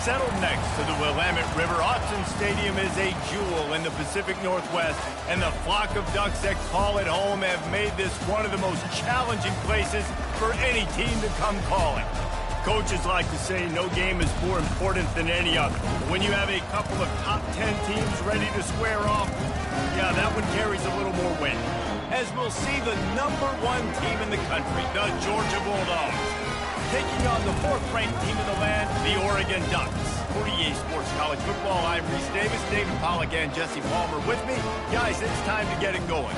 Settled next to the Willamette River, Autzen Stadium is a jewel in the Pacific Northwest, and the flock of ducks that call it home have made this one of the most challenging places for any team to come calling. Coaches like to say no game is more important than any other. When you have a couple of top 10 teams ready to square off, yeah, that one carries a little more weight. As we'll see the #1 team in the country, the Georgia Bulldogs, taking on the 4th-ranked team in the land, the Oregon Ducks. For EA Sports College Football, I'm Reese Davis, David Pollack, and Jesse Palmer with me. Guys, it's time to get it going.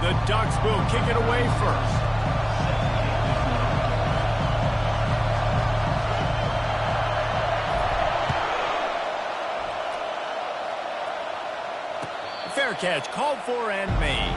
The Ducks will kick it away first. Fair catch, called for and made.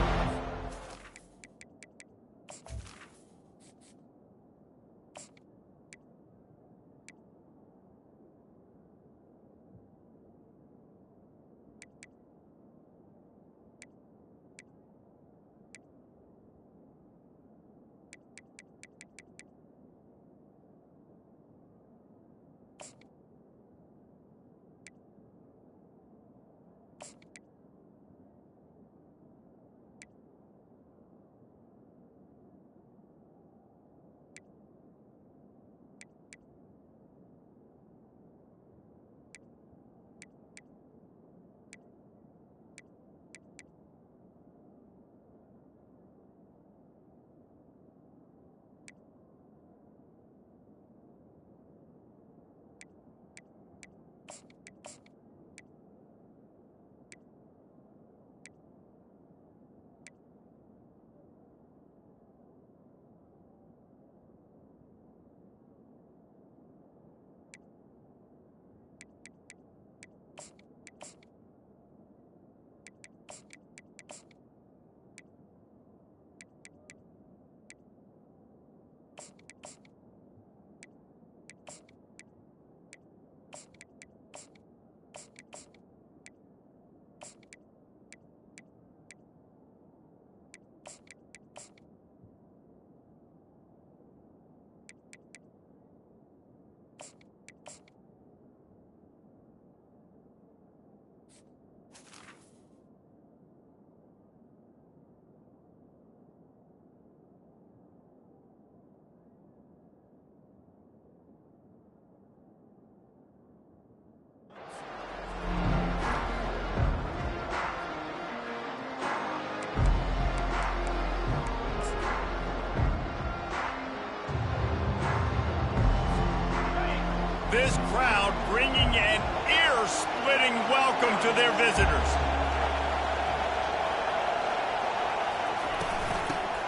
This crowd bringing an ear-splitting welcome to their visitors.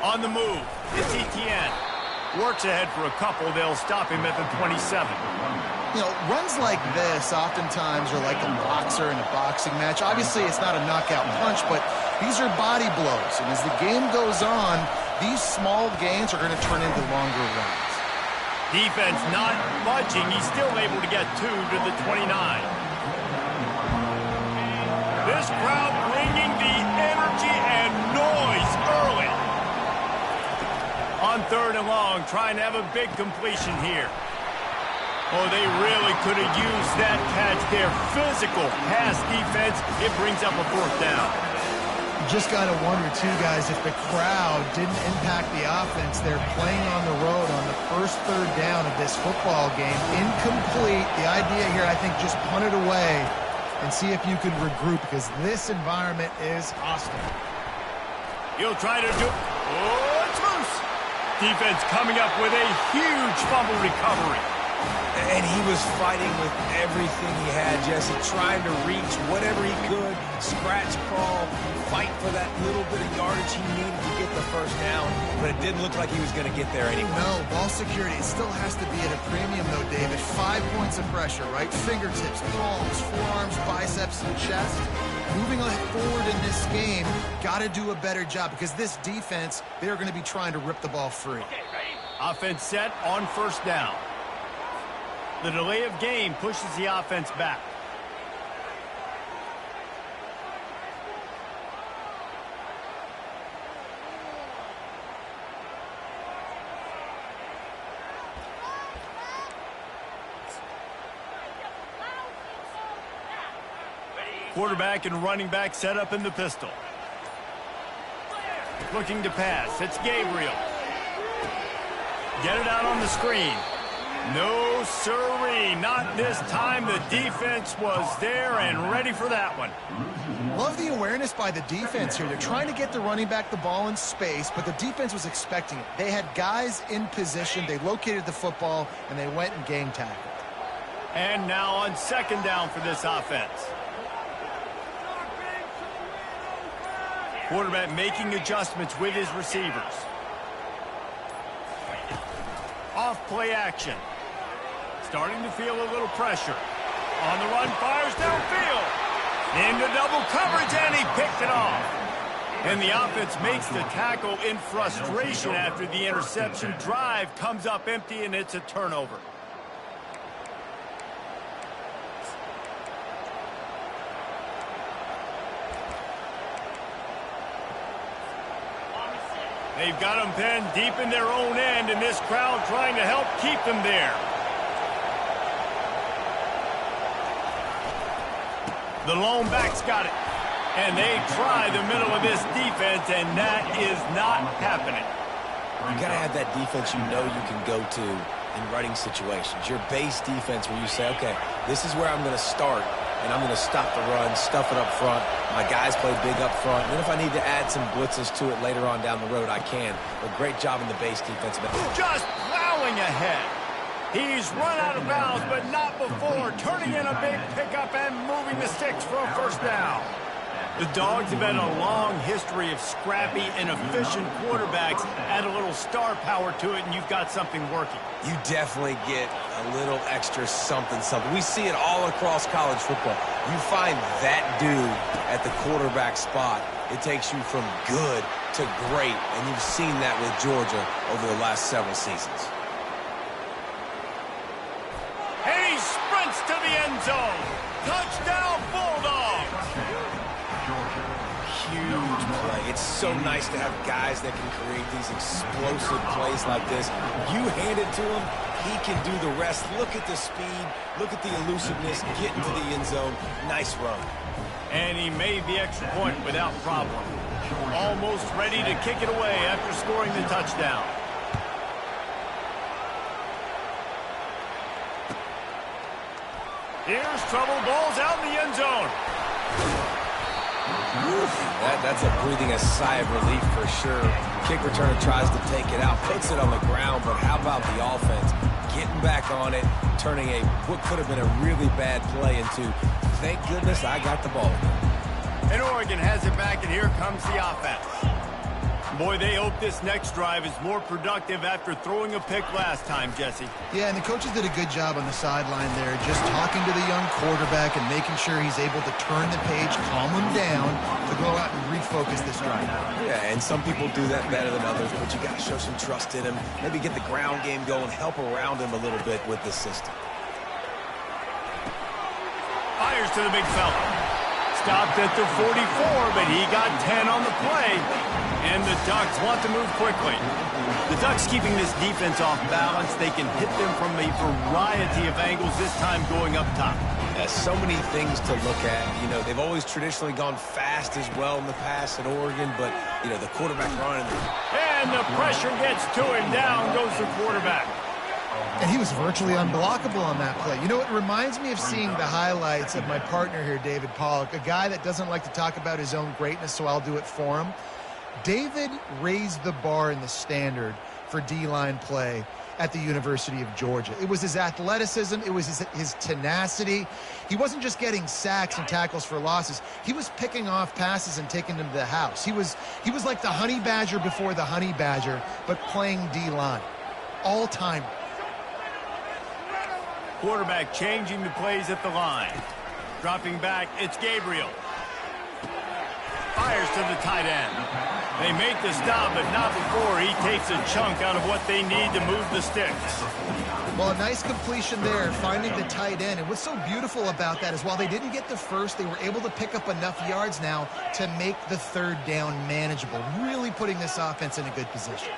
On the move, it's Etienne. Works ahead for a couple. They'll stop him at the 27. You know, runs like this oftentimes are like a boxer in a boxing match. Obviously, it's not a knockout punch, but these are body blows. And as the game goes on, these small gains are going to turn into longer runs. Defense not budging. He's still able to get 2 to the 29. This crowd bringing the energy and noise early. On 3rd and long, trying to have a big completion here. Oh, they really could have used that catch there. Physical pass defense. It brings up a 4th down. Just got to wonder, too, guys, if the crowd didn't impact the offense. They're playing on the road on the first 3rd down of this football game. Incomplete. The idea here, I think, just punt it away and see if you can regroup, because this environment is hostile. He'll try to do... Oh, it's loose. Defense coming up with a huge fumble recovery. And he was fighting with everything he had, Jesse, trying to reach whatever he could, scratch, crawl, fight for that little bit of yardage he needed to get the 1st down, but it didn't look like he was going to get there anyway. No, ball security, it still has to be at a premium, though, David. 5 points of pressure, right? Fingertips, palms, forearms, biceps, and chest. Moving forward in this game, got to do a better job, because this defense, they're going to be trying to rip the ball free. Offense set on 1st down. The delay of game pushes the offense back. Quarterback and running back set up in the pistol. Looking to pass. It's Gabriel. Get it out on the screen. No sirree, not this time. The defense was there and ready for that one. Love the awareness by the defense here. They're trying to get the running back the ball in space, but the defense was expecting it. They had guys in position. They located the football, and they went and gang tackled. And now on second down for this offense. Quarterback making adjustments with his receivers. Off play action. Starting to feel a little pressure. On the run, fires downfield. Into double coverage, and he picked it off. And the offense makes the tackle in frustration after the interception. Drive comes up empty, and it's a turnover. They've got them pinned deep in their own end, and this crowd trying to help keep them there. The lone back's got it. And they try the middle of this defense, and that is not happening. You got to have that defense you know you can go to in running situations. Your base defense where you say, okay, this is where I'm going to start, and I'm going to stop the run, stuff it up front. My guys play big up front. And then if I need to add some blitzes to it later on down the road, I can. But great job in the base defense. Just plowing ahead. He's run out of bounds, but not before. Turning in a big pickup and moving the sticks for a first down. The Dogs have had a long history of scrappy and efficient quarterbacks. Add a little star power to it, and you've got something working. You definitely get a little extra something. We see it all across college football. You find that dude at the quarterback spot, it takes you from good to great, and you've seen that with Georgia over the last several seasons. And he sprints to the end zone. Touchdown, Bulldogs! Huge play. It's so nice to have guys that can create these explosive plays like this. You hand it to him, he can do the rest. Look at the speed. Look at the elusiveness. Get into the end zone. Nice run. And he made the extra point without problem. Almost ready to kick it away after scoring the touchdown. Here's trouble. Ball's out in the end zone. That's a breathing a sigh of relief for sure. Kick returner tries to take it out, puts it on the ground, but how about the offense? Getting back on it, turning what could have been a really bad play into, thank goodness I got the ball. And Oregon has it back, and here comes the offense. Boy, they hope this next drive is more productive after throwing a pick last time, Jesse. Yeah, and the coaches did a good job on the sideline there, just talking to the young quarterback and making sure he's able to turn the page, calm him down, to go out and refocus this drive. Yeah, and some people do that better than others, but you got to show some trust in him, maybe get the ground game going, help around him a little bit with the system. Fires to the big fella. Stopped at the 44, but he got 10 on the play. And the Ducks want to move quickly. The Ducks keeping this defense off balance. They can hit them from a variety of angles, this time going up top. So many things to look at. You know, they've always traditionally gone fast as well in the past at Oregon, but, you know, the quarterback running. And the pressure gets to him. Down goes the quarterback. And he was virtually unblockable on that play. You know, it reminds me of seeing the highlights of my partner here, David Pollock, a guy that doesn't like to talk about his own greatness, so I'll do it for him. David raised the bar in the standard for D-line play at the University of Georgia. It was his athleticism. It was his tenacity. He wasn't just getting sacks and tackles for losses. He was picking off passes and taking them to the house. He was like the honey badger before the honey badger, but playing D-line. All-time. Quarterback changing the plays at the line. Dropping back, it's Gabriel. Fires to the tight end. They make the stop, but not before he takes a chunk out of what they need to move the sticks. Well, a nice completion there, finding the tight end. And what's so beautiful about that is while they didn't get the first, they were able to pick up enough yards now to make the third down manageable, really putting this offense in a good position.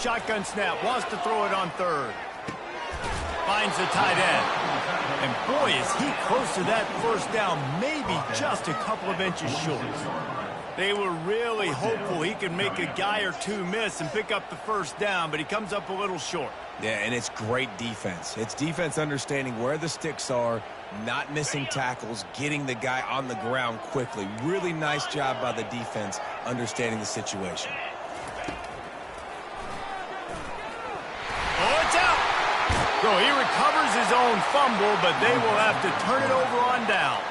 Shotgun snap, wants to throw it on third. finds the tight end. And boy, is he close to that first down, maybe just a couple of inches short. They were really hopeful he could make a guy or two miss and pick up the first down, but he comes up a little short. Yeah, and it's great defense. It's defense understanding where the sticks are, not missing tackles, getting the guy on the ground quickly. Really nice job by the defense understanding the situation. Oh, it's out! So he recovers his own fumble, but they will have to turn it over on downs.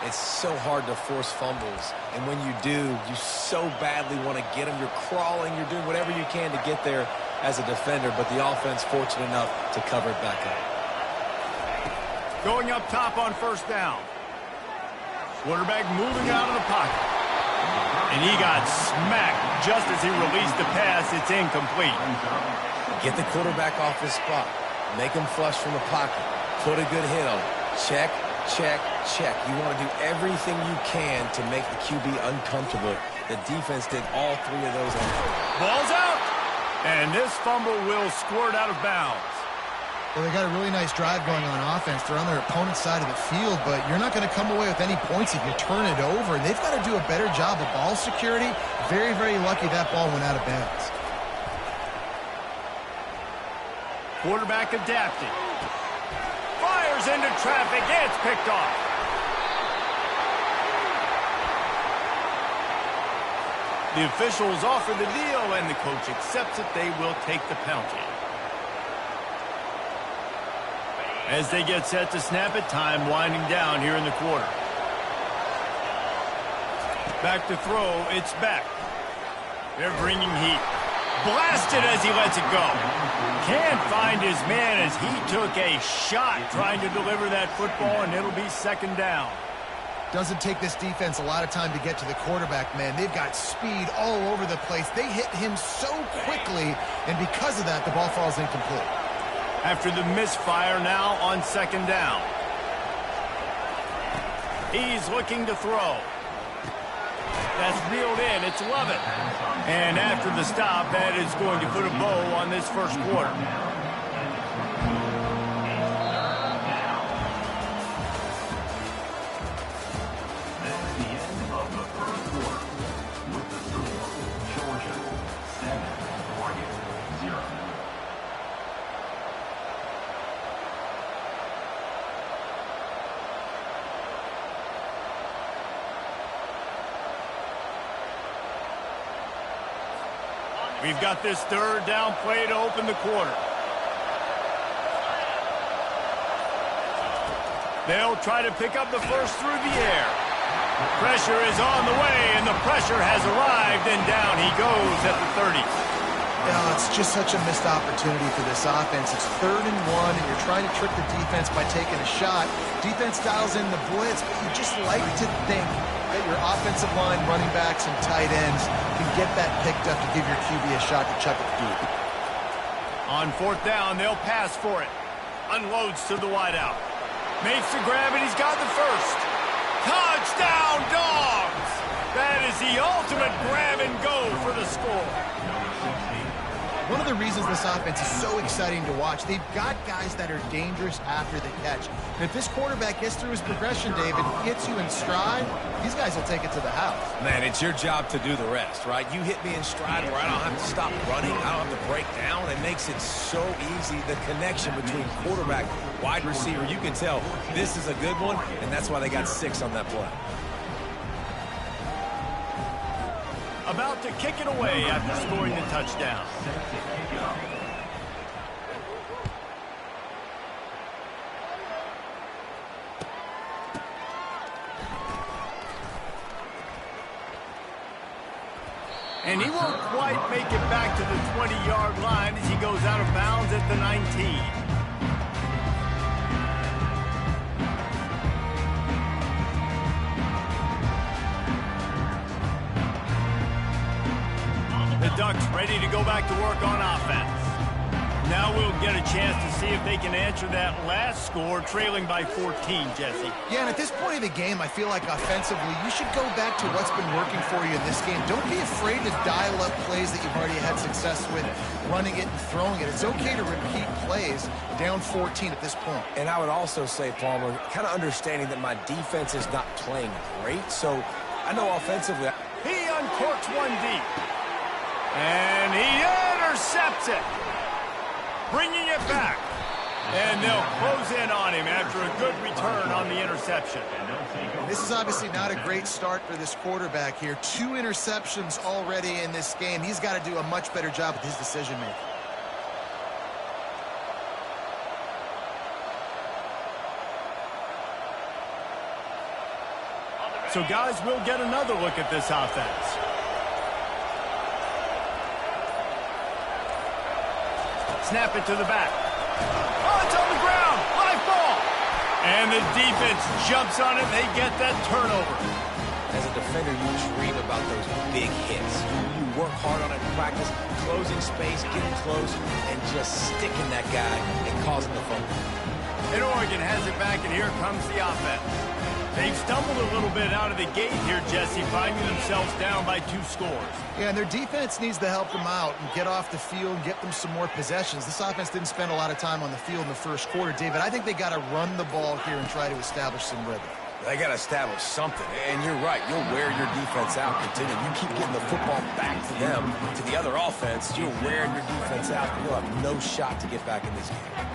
It's so hard to force fumbles, and when you do, you so badly want to get them. You're crawling, you're doing whatever you can to get there as a defender, but the offense fortunate enough to cover it back up. Going up top on first down. Quarterback moving out of the pocket. And he got smacked just as he released the pass. It's incomplete. Get the quarterback off his spot. Make him flush from the pocket. Put a good hit on it. Check, check, check. You want to do everything you can to make the QB uncomfortable. The defense did all three of those. Ball's out. And this fumble will squirt out of bounds. Well, they got a really nice drive going on offense. They're on their opponent's side of the field, but you're not going to come away with any points if you turn it over. And they've got to do a better job of ball security. Very, very lucky that ball went out of bounds. Quarterback adapting. Fires into traffic. It's picked off. The officials offer the deal, and the coach accepts it. They will take the penalty. As they get set to snap it, time winding down here in the quarter. Back to throw. It's back. They're bringing heat. Blasted as he lets it go. Can't find his man as he took a shot trying to deliver that football, and it'll be second down. Doesn't take this defense a lot of time to get to the quarterback, man. They've got speed all over the place. They hit him so quickly, and because of that, the ball falls incomplete. After the misfire, now on second down. He's looking to throw. That's reeled in. It's Lovett. And after the stop, that is going to put a bow on this first quarter. We've got this third down play to open the quarter. They'll try to pick up the first through the air. Pressure is on the way, and the pressure has arrived, and down he goes at the 30. No, it's just such a missed opportunity for this offense. It's 3rd and 1, and you're trying to trick the defense by taking a shot. Defense dials in the blitz, but you just like to think that your offensive line, running backs, and tight ends can get that picked up to give your QB a shot to chuck it deep. On 4th down, they'll pass for it. Unloads to the wideout. Makes the grab, and he's got the first. Touchdown, Dogs! That is the ultimate grab and go for the score. One of the reasons this offense is so exciting to watch, they've got guys that are dangerous after the catch. And if this quarterback gets through his progression, David, hits you in stride, these guys will take it to the house. Man, it's your job to do the rest, right? You hit me in stride where I don't have to stop running. I don't have to break down. It makes it so easy. The connection between quarterback, wide receiver, you can tell this is a good one, and that's why they got 6 on that play. About to kick it away after scoring the touchdown. And he won't quite make it back to the 20-yard line as he goes out of bounds at the 19. The Ducks ready to go back to work on offense. Now we'll get a chance to see if they can answer that last score, trailing by 14, Jesse. Yeah, and at this point of the game, I feel like offensively, you should go back to what's been working for you in this game. Don't be afraid to dial up plays that you've already had success with, running it and throwing it. It's okay to repeat plays down 14 at this point. And I would also say, Palmer, kind of understanding that my defense is not playing great, so I know offensively. He uncorks one deep. And he intercepts it. Bringing it back. And they'll close in on him after a good return on the interception. This is obviously not a great start for this quarterback here. 2 interceptions already in this game. He's got to do a much better job with his decision-making. So, guys, we'll get another look at this offense. Snap it to the back. Oh, it's on the ground. High ball. And the defense jumps on it. They get that turnover. As a defender, you dream about those big hits. You work hard on it in practice, closing space, getting close, and just sticking that guy and causing the fumble. And Oregon has it back, and here comes the offense. They've stumbled a little bit out of the gate here, Jesse, finding themselves down by 2 scores. Yeah, and their defense needs to help them out and get off the field and get them some more possessions. This offense didn't spend a lot of time on the field in the first quarter, David. I think they got to run the ball here and try to establish some rhythm. They got to establish something, and you're right. You'll wear your defense out. Continue. You keep getting the football back to them, to the other offense. You'll wear your defense out, and you'll have no shot to get back in this game.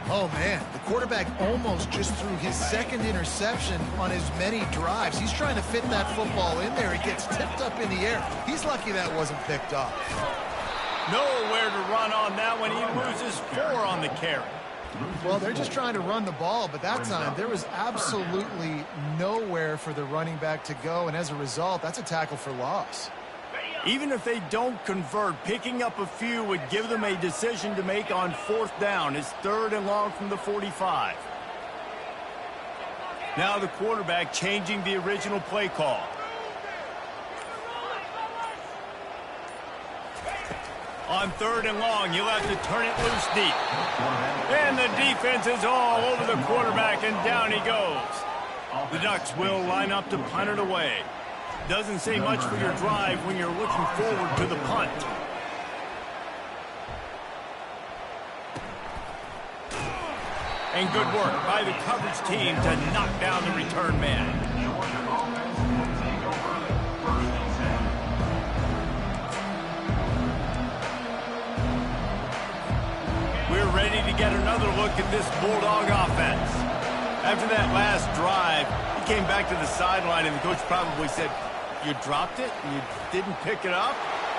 Oh, man, the quarterback almost just threw his 2nd interception on as many drives. He's trying to fit that football in there. It gets tipped up in the air. He's lucky that wasn't picked off. Nowhere to run on that one. He loses 4 on the carry. Well, they're just trying to run the ball, but that time there was absolutely nowhere for the running back to go, and as a result, that's a tackle for loss. Even if they don't convert, picking up a few would give them a decision to make on 4th down. It's 3rd and long from the 45. Now the quarterback changing the original play call. On 3rd and long, you'll have to turn it loose deep. And the defense is all over the quarterback, and down he goes. The Ducks will line up to punt it away. Doesn't say much for your drive when you're looking forward to the punt. And good work by the coverage team to knock down the return man. We're ready to get another look at this Bulldog offense. After that last drive, he came back to the sideline, and the coach probably said, "You dropped it? You didn't pick it up?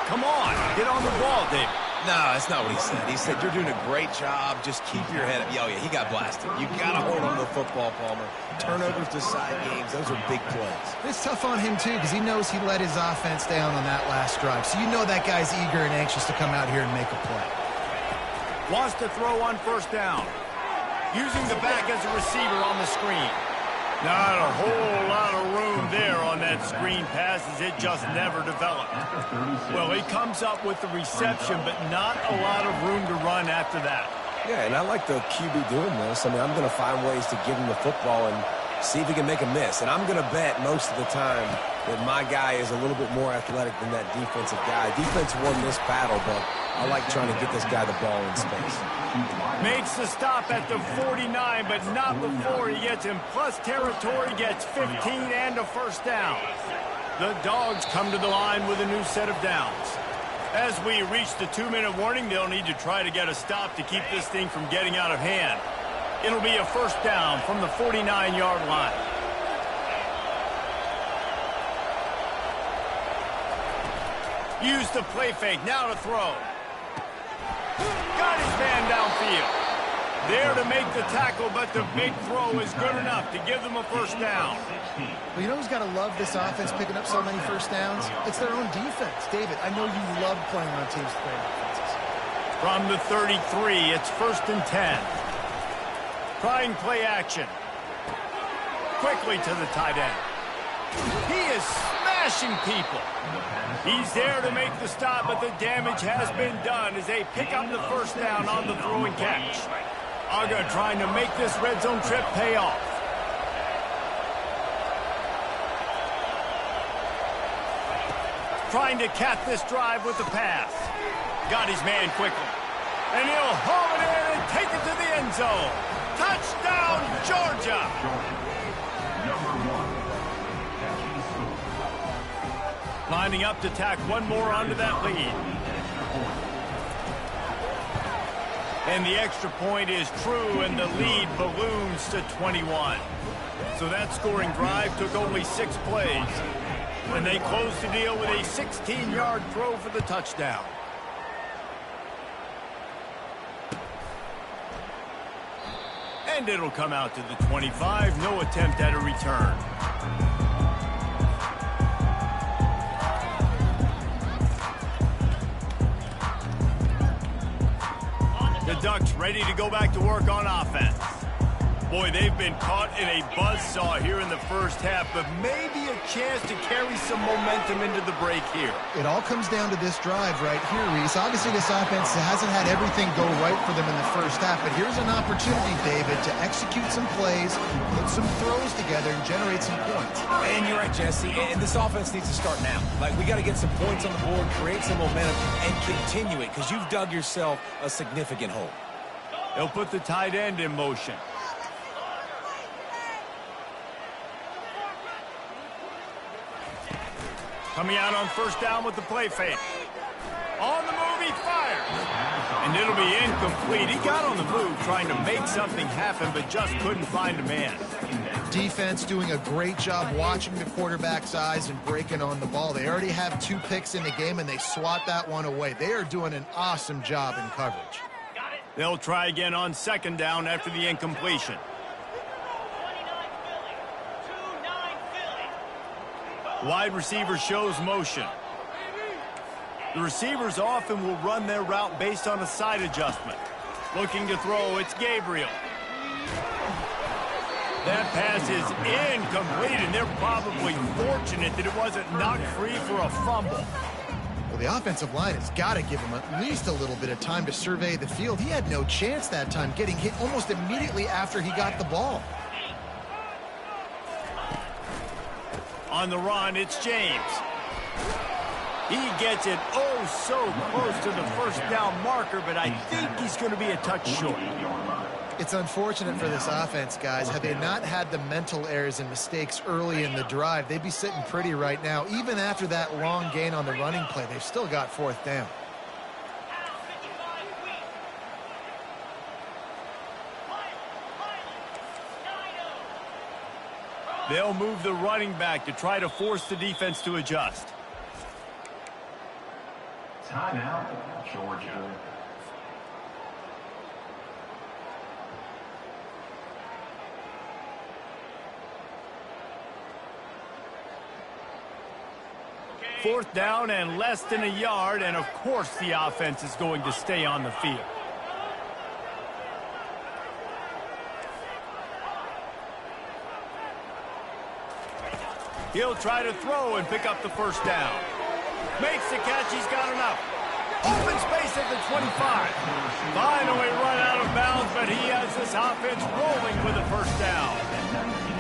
Come on, get on the ball, David." No, that's not what he said. He said, "You're doing a great job. Just keep your head up." Oh, yeah, he got blasted. You got to hold on to the football, Palmer. Turnovers decide games. Those are big plays. It's tough on him, too, because he knows he let his offense down on that last drive. So you know that guy's eager and anxious to come out here and make a play. Wants to throw on 1st down. Using the back as a receiver on the screen. Not a whole lot of room there on that screen pass, as it just never developed. Well, he comes up with the reception, but not a lot of room to run after that. Yeah, and I like the QB doing this. I mean, I'm going to find ways to give him the football and see if he can make a miss. And I'm going to bet most of the time that my guy is a little bit more athletic than that defensive guy. Defense won this battle, but I like trying to get this guy the ball in space. Makes the stop at the 49, but not before he gets in plus territory, gets 15 and a 1st down. The Dogs come to the line with a new set of downs. As we reach the 2-minute warning, they'll need to try to get a stop to keep this thing from getting out of hand. It'll be a 1st down from the 49-yard line. Use the play fake, now to throw. Got his man downfield. There to make the tackle, but the big throw is good enough to give them a 1st down. Well, you know who's got to love this offense picking up so many 1st downs? It's their own defense. David, I know you love playing on teams playing offenses. From the 33, it's 1st and 10. Trying play action. Quickly to the tight end. He is smashed smashing people. He's there to make the stop, but the damage has been done as they pick up the first down on the throwing catch. Aga trying to make this red zone trip pay off. Trying to cap this drive with the pass. Got his man quickly. And he'll haul it in and take it to the end zone. Touchdown, Georgia! Lining up to tack one more onto that lead. And the extra point is true, and the lead balloons to 21. So that scoring drive took only 6 plays. And they closed the deal with a 16-yard throw for the touchdown. And it'll come out to the 25. No attempt at a return. The Ducks ready to go back to work on offense. Boy, they've been caught in a buzzsaw here in the first half, but maybe a chance to carry some momentum into the break here. It all comes down to this drive right here, Reese. Obviously, this offense hasn't had everything go right for them in the first half, but here's an opportunity, David, to execute some plays, put some throws together, and generate some points. And you're right, Jesse, and this offense needs to start now. Like, we got to get some points on the board, create some momentum, and continue it, because you've dug yourself a significant hole. They'll put the tight end in motion. Coming out on first down with the play fake. On the move, he fires. And it'll be incomplete. He got on the move trying to make something happen, but just couldn't find a man. Defense doing a great job watching the quarterback's eyes and breaking on the ball. They already have 2 picks in the game, and they swat that one away. They are doing an awesome job in coverage. They'll try again on second down after the incompletion. Wide receiver shows motion. The receivers often will run their route based on a side adjustment. Looking to throw, it's Gabriel. That pass is incomplete, and they're probably fortunate that it wasn't knocked free for a fumble. Well, the offensive line has got to give him at least a little bit of time to survey the field. He had no chance that time, getting hit almost immediately after he got the ball. On the run, it's James. He gets it oh so close to the first down marker, but I think he's going to be a touch short. It's unfortunate for this offense, guys. Had they not had the mental errors and mistakes early in the drive, they'd be sitting pretty right now. Even after that long gain on the running play, they've still got 4th down. They'll move the running back to try to force the defense to adjust. Timeout, Georgia. Fourth down and less than a yard, and of course the offense is going to stay on the field. He'll try to throw and pick up the first down. Makes the catch, he's got enough. Open space at the 25. Finally run out of bounds, but he has this offense rolling with a first down.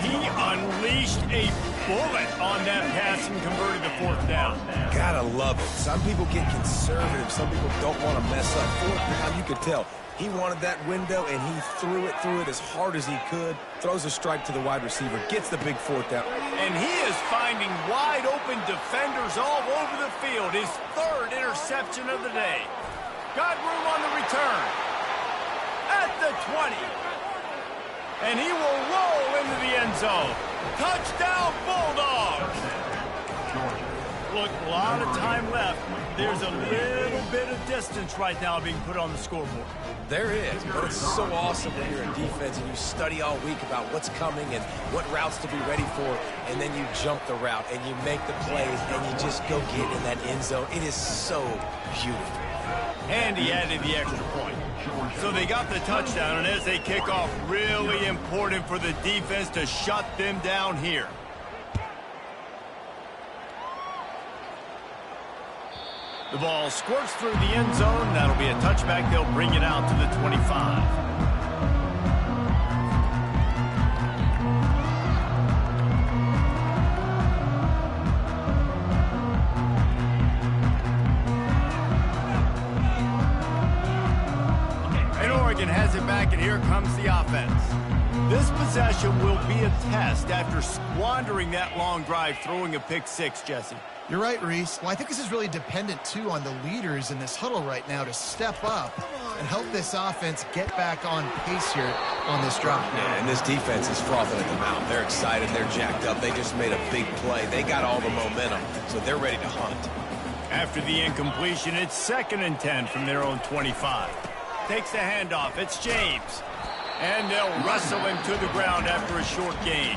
He unleashed a bullet on that pass and converted the 4th down. Gotta love it. Some people get conservative. Some people don't want to mess up. 4th down, you could tell. He wanted that window, and he threw it as hard as he could. Throws a strike to the wide receiver. Gets the big 4th down. And he is finding wide-open defenders all over the field. His 3rd interception of the day. Got room on the return. At the 20. And he will roll into the end zone. Touchdown, Bulldogs! Look, a lot of time left. There's a little bit of distance right now being put on the scoreboard. There is, but it's so awesome when you're in defense and you study all week about what's coming and what routes to be ready for, and then you jump the route and you make the plays and you just go get in that end zone. It is so beautiful. And he added the extra point. So they got the touchdown, and as they kick off, really important for the defense to shut them down here. The ball squirts through the end zone. That'll be a touchback. They'll bring it out to the 25. Has it back, and here comes the offense. This possession will be a test after squandering that long drive, throwing a pick six, Jesse. You're right, Reese. Well, I think this is really dependent, too, on the leaders in this huddle right now to step up and help this offense get back on pace here on this drive. Yeah, and this defense is frothing at the mouth. They're excited. They're jacked up. They just made a big play. They got all the momentum, so they're ready to hunt. After the incompletion, it's 2nd and 10 from their own 25. Takes the handoff. It's James. And they'll wrestle him to the ground after a short gain.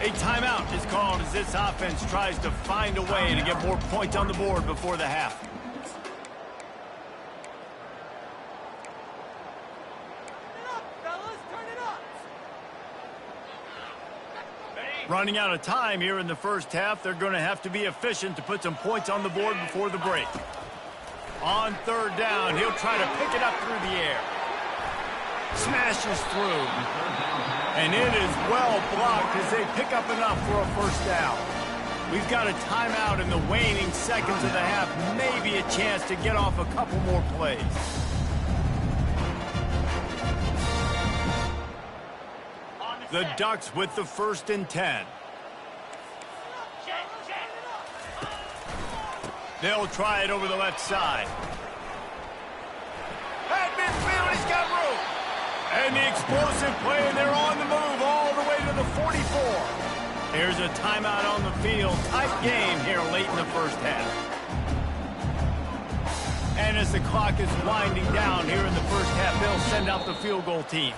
A timeout is called as this offense tries to find a way to get more points on the board before the half. Running out of time here in the first half, they're going to have to be efficient to put some points on the board before the break. On 3rd down, he'll try to pick it up through the air. Smashes through. And it is well blocked as they pick up enough for a 1st down. We've got a timeout in the waning seconds of the half. Maybe a chance to get off a couple more plays. The Ducks with the 1st and 10. They'll try it over the left side. At midfield, he's got room. And the explosive play, and they're on the move all the way to the 44. Here's a timeout on the field. Tight game here late in the first half. And as the clock is winding down here in the first half, they'll send out the field goal team.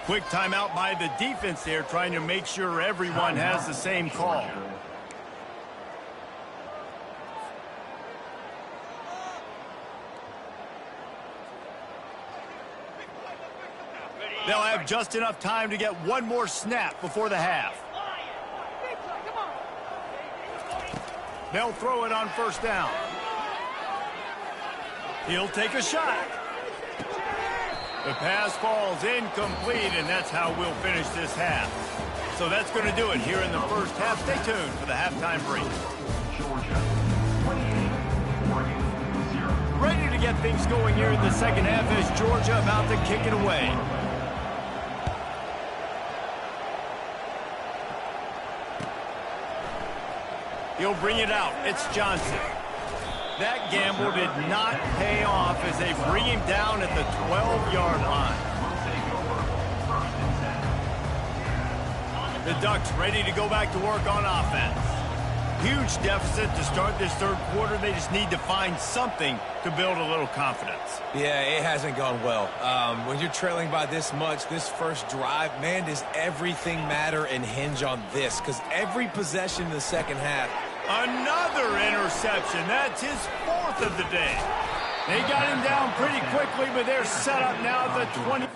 Quick timeout by the defense there, trying to make sure everyone has the same call. They'll have just enough time to get one more snap before the half. They'll throw it on 1st down. He'll take a shot. The pass falls incomplete, and that's how we'll finish this half. So that's going to do it here in the first half. Stay tuned for the halftime break. Georgia, 28, Oregon, 0. Ready to get things going here in the second half as Georgia about to kick it away. He'll bring it out. It's Johnson. That gamble did not pay off as they bring him down at the 12-yard line. The Ducks ready to go back to work on offense. Huge deficit to start this 3rd quarter. They just need to find something to build a little confidence. Yeah, it hasn't gone well. When you're trailing by this much, this first drive, man, does everything matter and hinge on this? Because every possession in the second half. Another interception. That's his 4th of the day. They got him down pretty quickly, but they're set up now at the 20.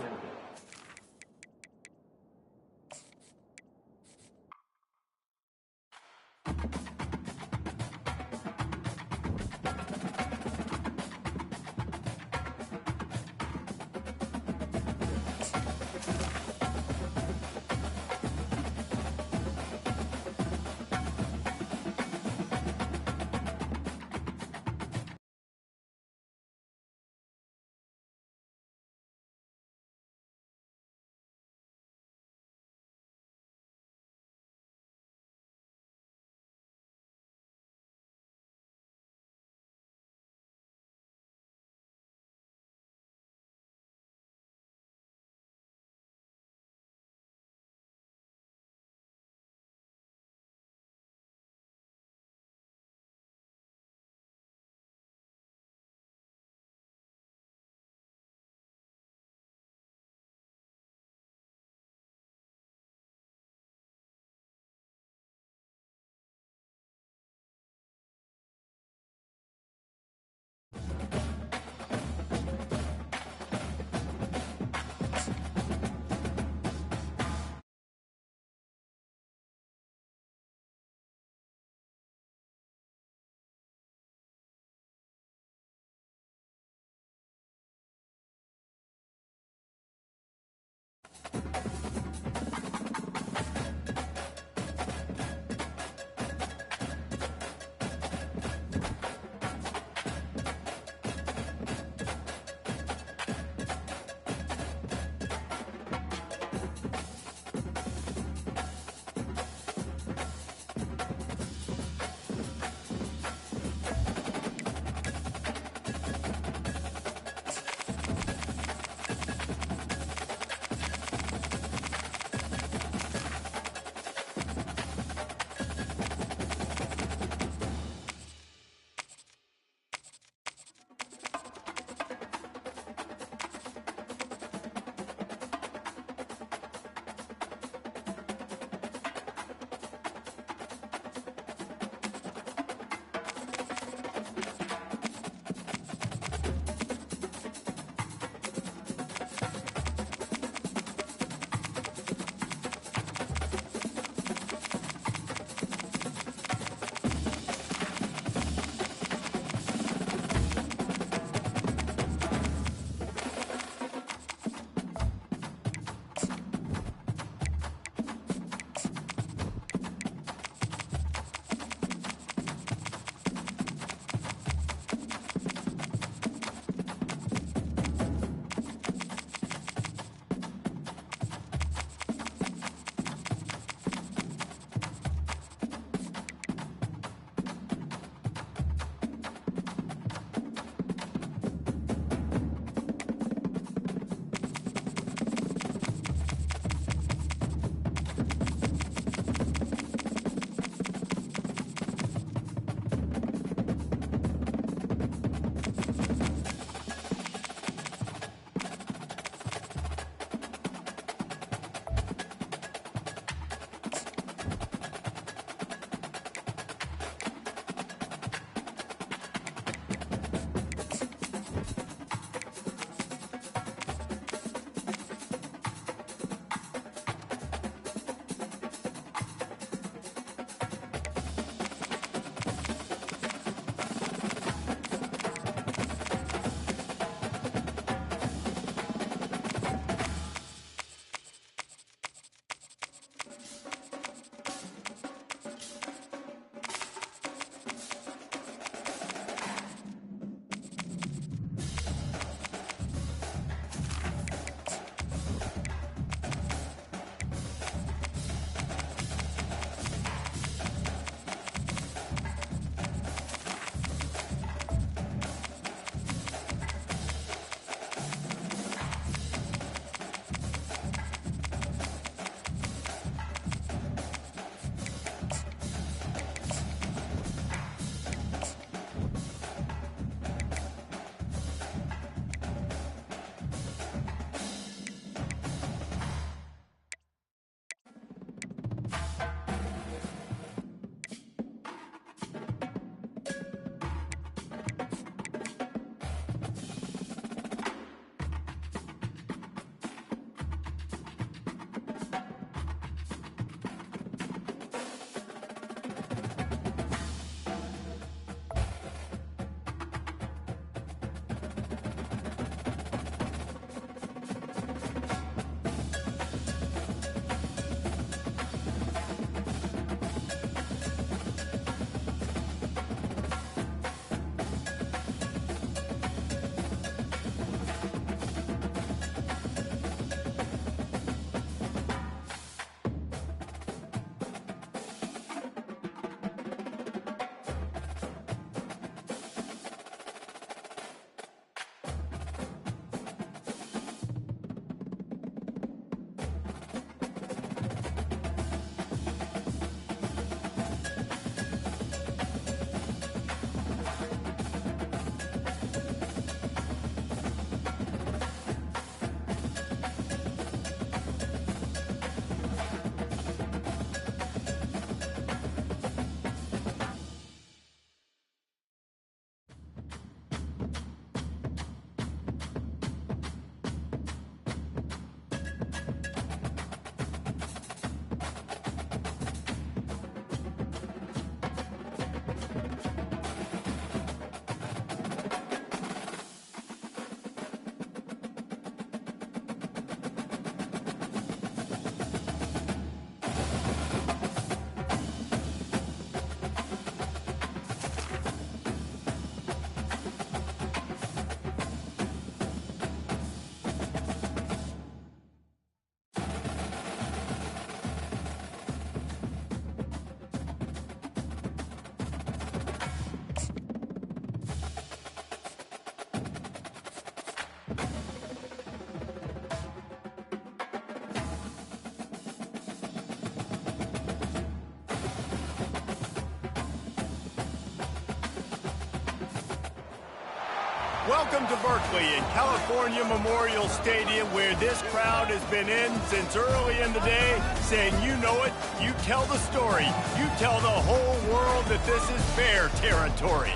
Welcome to Berkeley at California Memorial Stadium, where this crowd has been in since early in the day, saying you know it, you tell the story, you tell the whole world that this is Bear territory.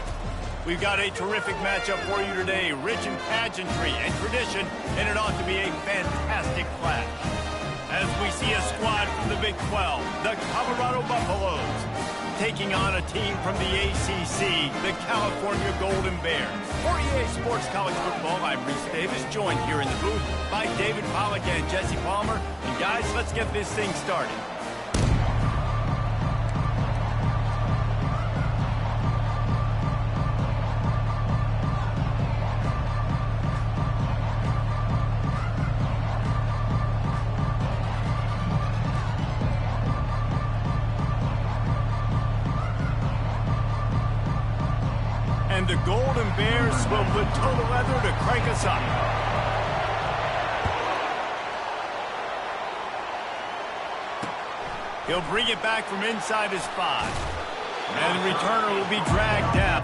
We've got a terrific matchup for you today, rich in pageantry and tradition, and it ought to be a fantastic clash. As we see a squad from the Big 12, the Colorado Buffaloes, taking on a team from the ACC, the California Golden Bears. For EA Sports College Football, I'm Reese Davis, joined here in the booth by David Pollack and Jesse Palmer. And guys, let's get this thing started. And the Golden Bears will put total leather to crank us up. He'll bring it back from inside his 5. And the returner will be dragged down.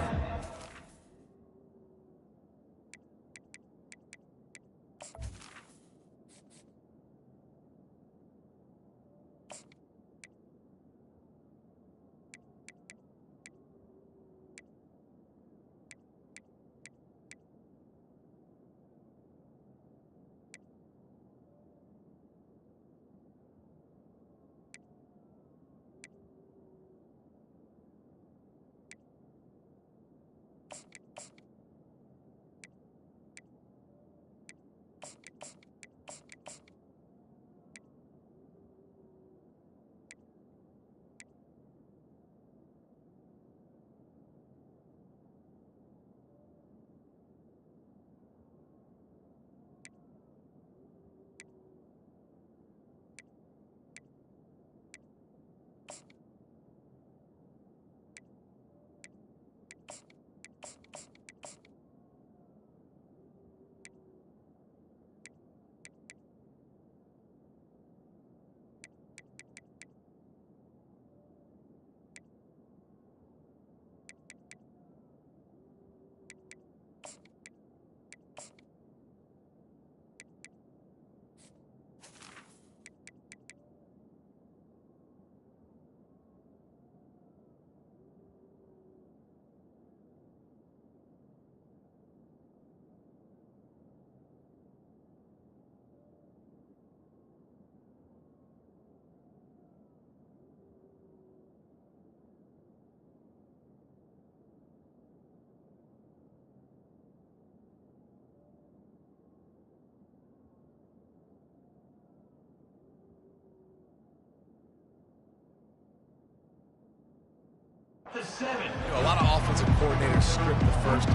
The 7. A lot of offensive coordinators script the first,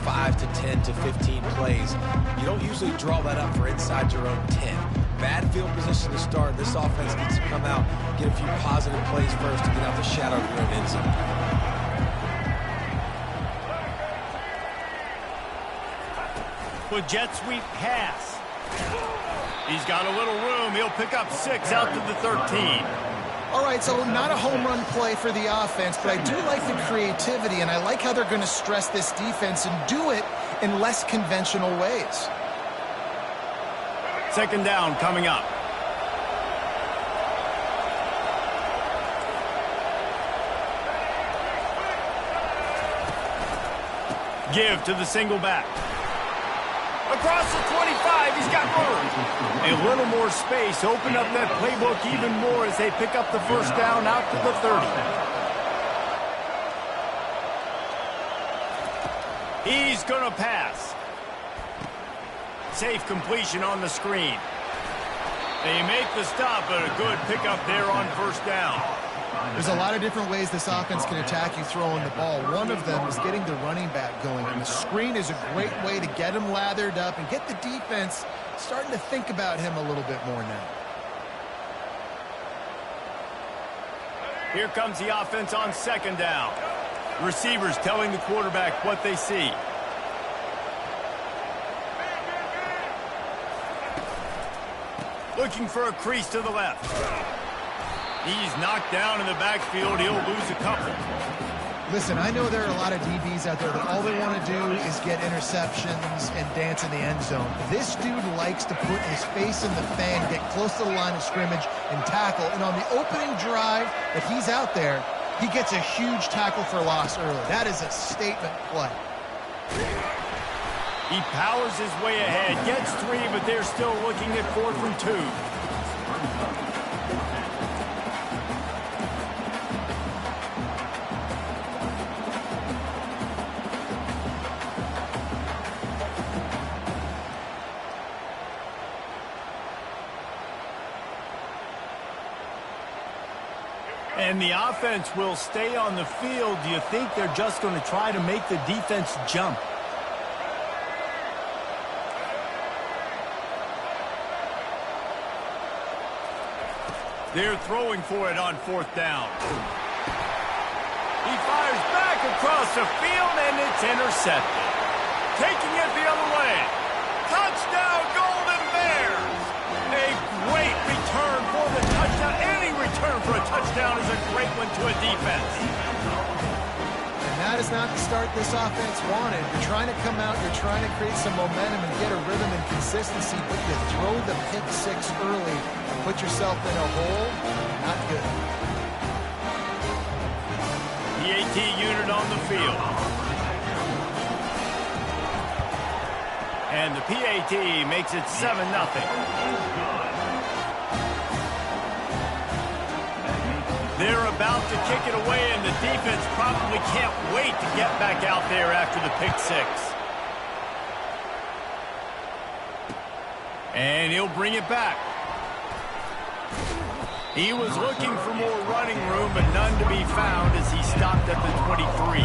5 to 10 to 15 plays. You don't usually draw that up for inside your own 10. Bad field position to start. This offense needs to come out, get a few positive plays first to get out the shadow of your own end zone. With jet sweep pass. He's got a little room. He'll pick up 6 out to the 13. All right, so not a home run play for the offense, but I do like the creativity, and I like how they're going to stress this defense and do it in less conventional ways. Second down coming up. Give to the single back. Across the 25, he's got room. A little more space, open up that playbook even more as they pick up the first down out to the 30. He's going to pass. Safe completion on the screen. They make the stop, but a good pickup there on first down. There's a lot of different ways this offense can attack you throwing the ball. One of them is getting the running back going, and the screen is a great way to get him lathered up and get the defense starting to think about him a little bit more now. Here comes the offense on second down. Receivers telling the quarterback what they see. Looking for a crease to the left. He's knocked down in the backfield. He'll lose a couple. Listen, I know there are a lot of DBs out there that all they want to do is get interceptions and dance in the end zone. This dude likes to put his face in the fan, get close to the line of scrimmage, and tackle. And on the opening drive that he's out there, he gets a huge tackle for loss early. That is a statement play. He powers his way ahead, gets 3, but they're still looking at 4th and 2. And the offense will stay on the field. Do you think they're just going to try to make the defense jump? They're throwing for it on 4th down. He fires back across the field, and it's intercepted. Taking it the other way. Touchdown, Golden Bears! A great return for the touchdown. Any return for a touchdown is a great one to a defense. And that is not the start this offense wanted. You're trying to come out, you're trying to create some momentum and get a rhythm and consistency, but you throw the pick 6 early and put yourself in a hole, not good. PAT unit on the field. And the PAT makes it 7-0. They're about to kick it away, and the defense probably can't wait to get back out there after the pick 6. And he'll bring it back. He was looking for more running room, but none to be found as he stopped at the 23.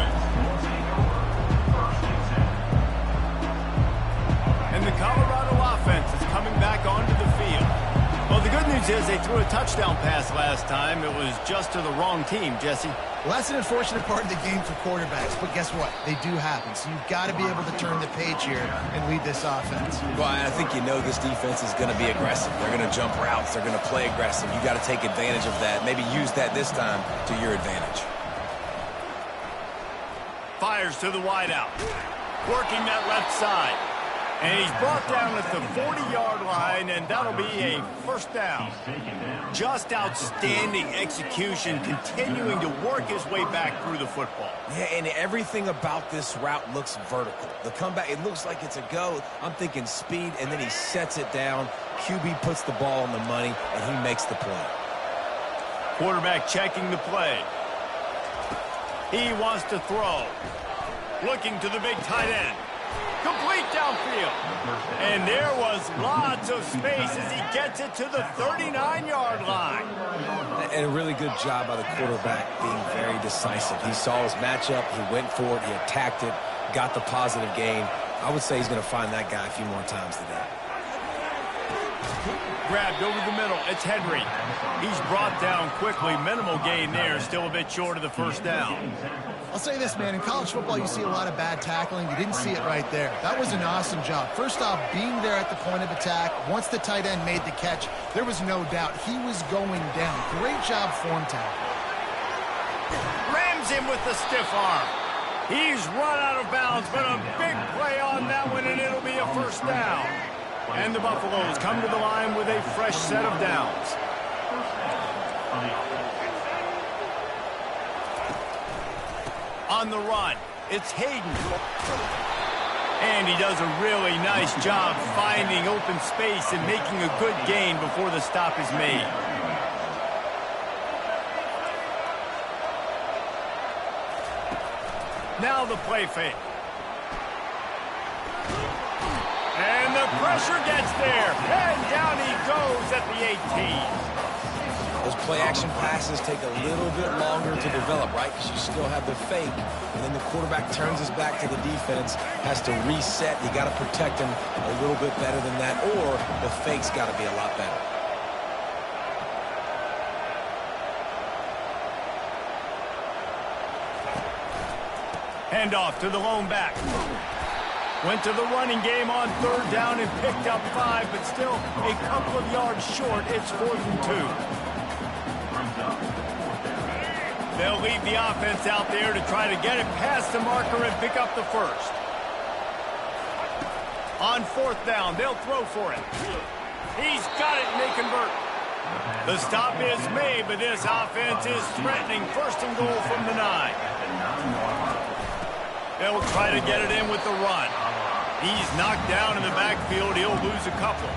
And the Colorado offense is coming back onto the field. Well, the good news is they threw a touchdown pass last time. It was just to the wrong team, Jesse. Well, that's an unfortunate part of the game for quarterbacks, but guess what? They do happen. So you've got to be able to turn the page here and lead this offense. Well, I think you know this defense is going to be aggressive. They're going to jump routes. They're going to play aggressive. You got to take advantage of that. Maybe use that this time to your advantage. Fires to the wideout. Working that left side. And he's brought down at the 40-yard line, and that'll be a 1st down. Just outstanding execution, continuing to work his way back through the football. Yeah, and everything about this route looks vertical. The comeback, it looks like it's a go. I'm thinking speed, and then he sets it down. QB puts the ball on the money, and he makes the play. Quarterback checking the play. He wants to throw. Looking to the big tight end. Complete downfield. And there was lots of space as he gets it to the 39-yard line. And a really good job by the quarterback being very decisive. He saw his matchup, he went for it, he attacked it, got the positive gain. I would say he's going to find that guy a few more times today. Grabbed over the middle. It's Henry. He's brought down quickly. Minimal gain there. Still a bit short of the 1st down. I'll say this, man. In college football, you see a lot of bad tackling. You didn't see it right there. That was an awesome job. First off, being there at the point of attack. Once the tight end made the catch, there was no doubt he was going down. Great job form tackle. Rams him with the stiff arm. He's run out of bounds, but a big play on that one, and it'll be a 1st down. And the Buffaloes come to the line with a fresh set of downs. On the run, it's Hayden. And he does a really nice job finding open space and making a good gain before the stop is made. Now the play fake. And the pressure gets there. And down he goes at the 18. Those play-action passes take a little bit longer to develop, right? Because you still have the fake. And then the quarterback turns his back to the defense, has to reset. You got to protect him a little bit better than that, or the fake's got to be a lot better. Handoff to the lone back. Went to the running game on 3rd down and picked up 5, but still a couple of yards short. It's 4th and 2. They'll leave the offense out there to try to get it past the marker and pick up the first. On fourth down, they'll throw for it. He's got it, and they convert. The stop is made, but this offense is threatening first and goal from the 9. They'll try to get it in with the run. He's knocked down in the backfield. He'll lose a couple.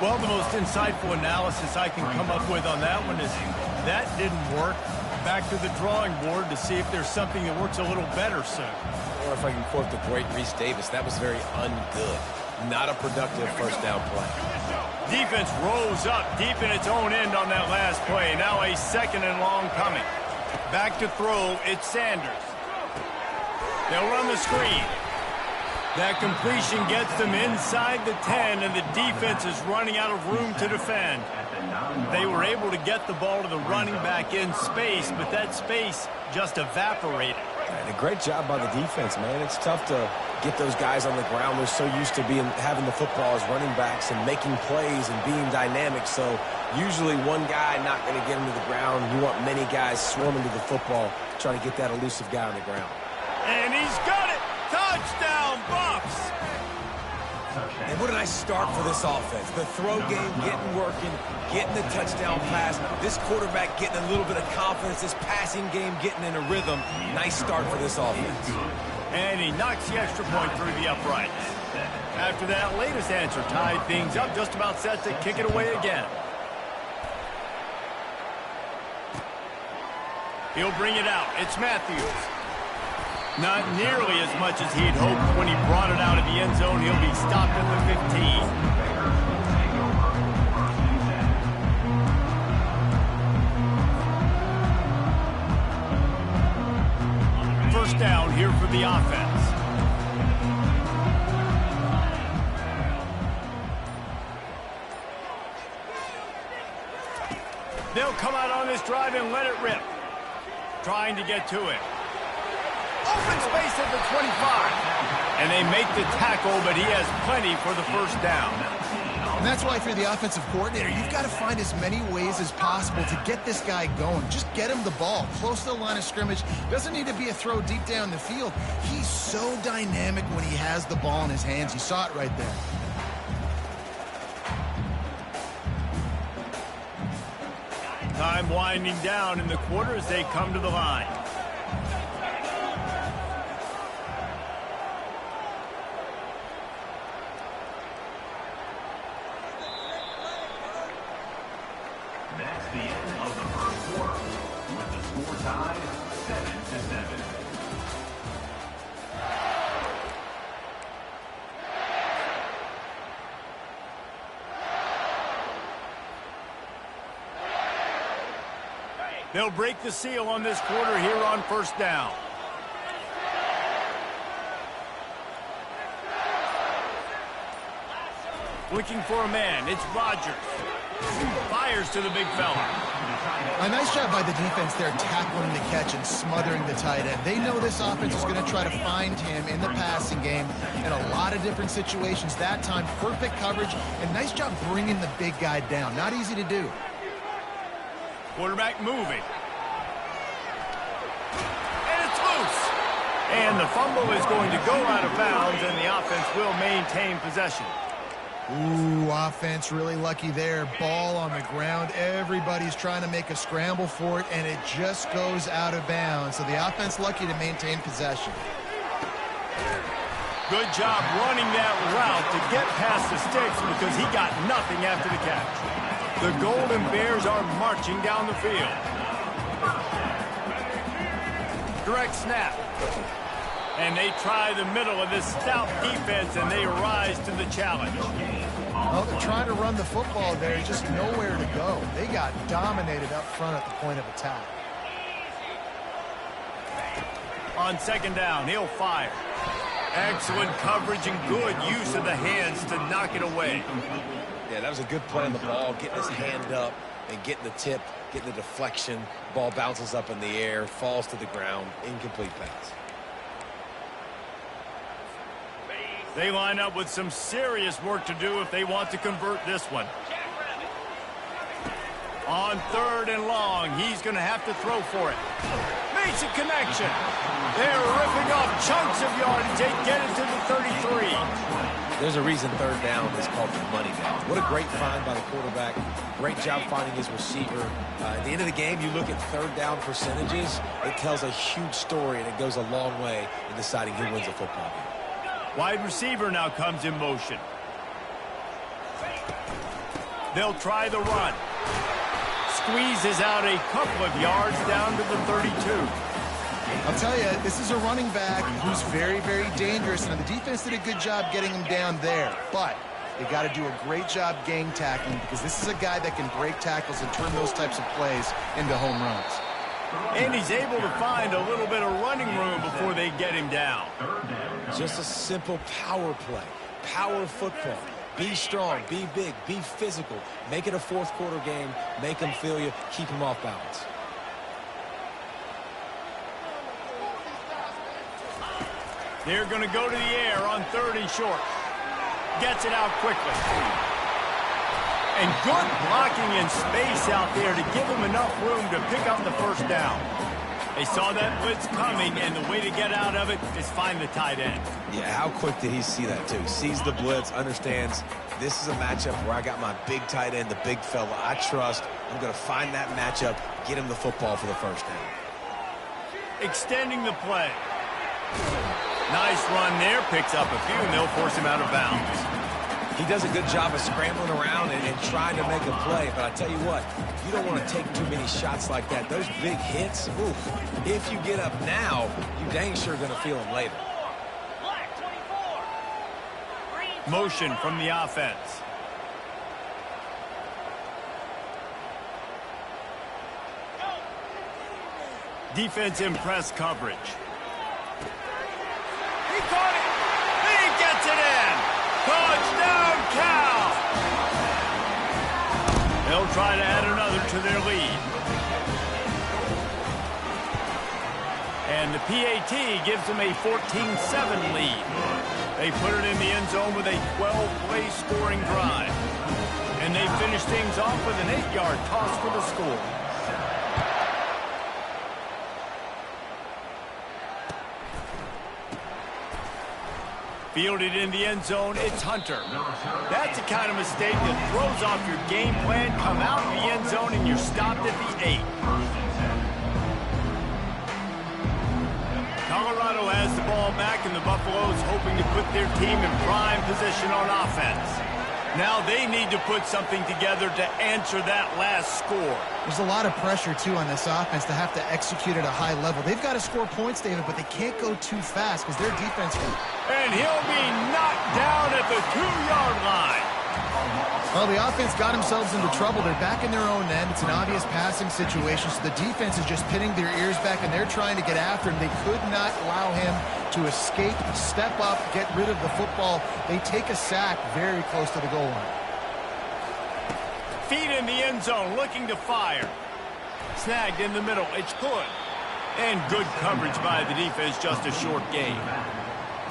Well, the most insightful analysis I can come up with on that one is that didn't work. Back to the drawing board to see if there's something that works a little better soon. Or if I can quote the great Reese Davis, that was very ungood. Not a productive first down play. Defense rose up deep in its own end on that last play. Now a second and long coming. Back to throw, it's Sanders. They'll run the screen. That completion gets them inside the 10, and the defense is running out of room to defend. They were able to get the ball to the running back in space, but that space just evaporated. And a great job by the defense, man. It's tough to get those guys on the ground. They're so used to having the football as running backs and making plays and being dynamic. So usually one guy not going to get him to the ground. You want many guys swarming to the football, trying to get that elusive guy on the ground. And he's got it! Touchdown, Buffs! And what a nice start for this offense. The throw game getting working, getting the touchdown pass. This quarterback getting a little bit of confidence. This passing game getting in a rhythm. Nice start for this offense. And he knocks the extra point through the uprights. After that latest answer tied things up, just about set to kick it away again. He'll bring it out. It's Matthews. Not nearly as much as he'd hoped when he brought it out of the end zone. He'll be stopped at the 15. First down here for the offense. They'll come out on this drive and let it rip. Trying to get to it. Open space at the 25. And they make the tackle, but he has plenty for the first down. And that's why if you're the offensive coordinator, you've got to find as many ways as possible to get this guy going. Just get him the ball close to the line of scrimmage. Doesn't need to be a throw deep down the field. He's so dynamic when he has the ball in his hands. You saw it right there. Time winding down in the quarter as they come to the line. That's the end of the first quarter, with the score tied 7-7. They'll break the seal on this quarter here on first down. Looking for a man. It's Rodgers. Fires to the big fella. A nice job by the defense there, tackling the catch and smothering the tight end. They know this offense is going to try to find him in the passing game in a lot of different situations. That time, perfect coverage, and nice job bringing the big guy down. Not easy to do. Quarterback moving. And it's loose. And the fumble is going to go out of bounds, and the offense will maintain possession. Ooh, offense really lucky there. Ball on the ground. Everybody's trying to make a scramble for it, and it just goes out of bounds. So the offense lucky to maintain possession. Good job running that route to get past the sticks because he got nothing after the catch. The Golden Bears are marching down the field. Direct snap. And they try the middle of this stout defense, and they rise to the challenge. Well, they're trying to run the football there. Just nowhere to go. They got dominated up front at the point of attack. On second down, he'll fire. Excellent coverage and good use of the hands to knock it away. Yeah, that was a good play on the ball, getting his hand up and getting the tip, getting the deflection. Ball bounces up in the air, falls to the ground, incomplete pass. They line up with some serious work to do if they want to convert this one. On 3rd and long, he's going to have to throw for it. Makes a connection. They're ripping off chunks of yardage. They get it to the 33. There's a reason 3rd down is called the money down. What a great find by the quarterback. Great job finding his receiver. At the end of the game, you look at 3rd down percentages. It tells a huge story, and it goes a long way in deciding who wins a football game. Wide receiver now comes in motion. They'll try the run. Squeezes out a couple of yards down to the 32. I'll tell you, this is a running back who's very, very dangerous, and the defense did a good job getting him down there. But they got to do a great job gang tackling, because this is a guy that can break tackles and turn those types of plays into home runs. And he's able to find a little bit of running room before they get him down. Just a simple power play, power football. Be strong, be big, be physical. Make it a 4th quarter game. Make them feel you. Keep them off balance. They're going to go to the air on 3rd and short. Gets it out quickly. And good blocking in space out there to give him enough room to pick up the 1st down. They saw that blitz coming, and the way to get out of it is find the tight end. Yeah, how quick did he see that, too? Sees the blitz, understands this is a matchup where I got my big tight end, the big fella I trust. I'm going to find that matchup, get him the football for the 1st down. Extending the play. Nice run there, picks up a few, and they'll force him out of bounds. He does a good job of scrambling around and trying to make a play, but I tell you what, you don't want to take too many shots like that. Those big hits, oof, if you get up now, you dang sure going to feel them later. Motion from the offense. Defense in press coverage. He caught it. He gets it in. Touchdown, Cal. They'll try to add another to their lead. And the PAT gives them a 14-7 lead. They put it in the end zone with a 12-play scoring drive. And they finish things off with an 8-yard toss for the score. Fielded in the end zone, it's Hunter. That's the kind of mistake that throws off your game plan. Come out in the end zone and you're stopped at the 8. Colorado has the ball back, and the Buffaloes hoping to put their team in prime position on offense. Now they need to put something together to answer that last score. There's a lot of pressure, too, on this offense to have to execute at a high level. They've got to score points, David, but they can't go too fast because their defense can. And he'll be knocked down at the 2-yard line. Well, the offense got themselves into trouble. They're back in their own end. It's an obvious passing situation, so the defense is just pinning their ears back, and they're trying to get after him. They could not allow him to escape, step up, get rid of the football. They take a sack very close to the goal line. Feet in the end zone, looking to fire. Snagged in the middle. It's good. And good coverage by the defense, just a short game.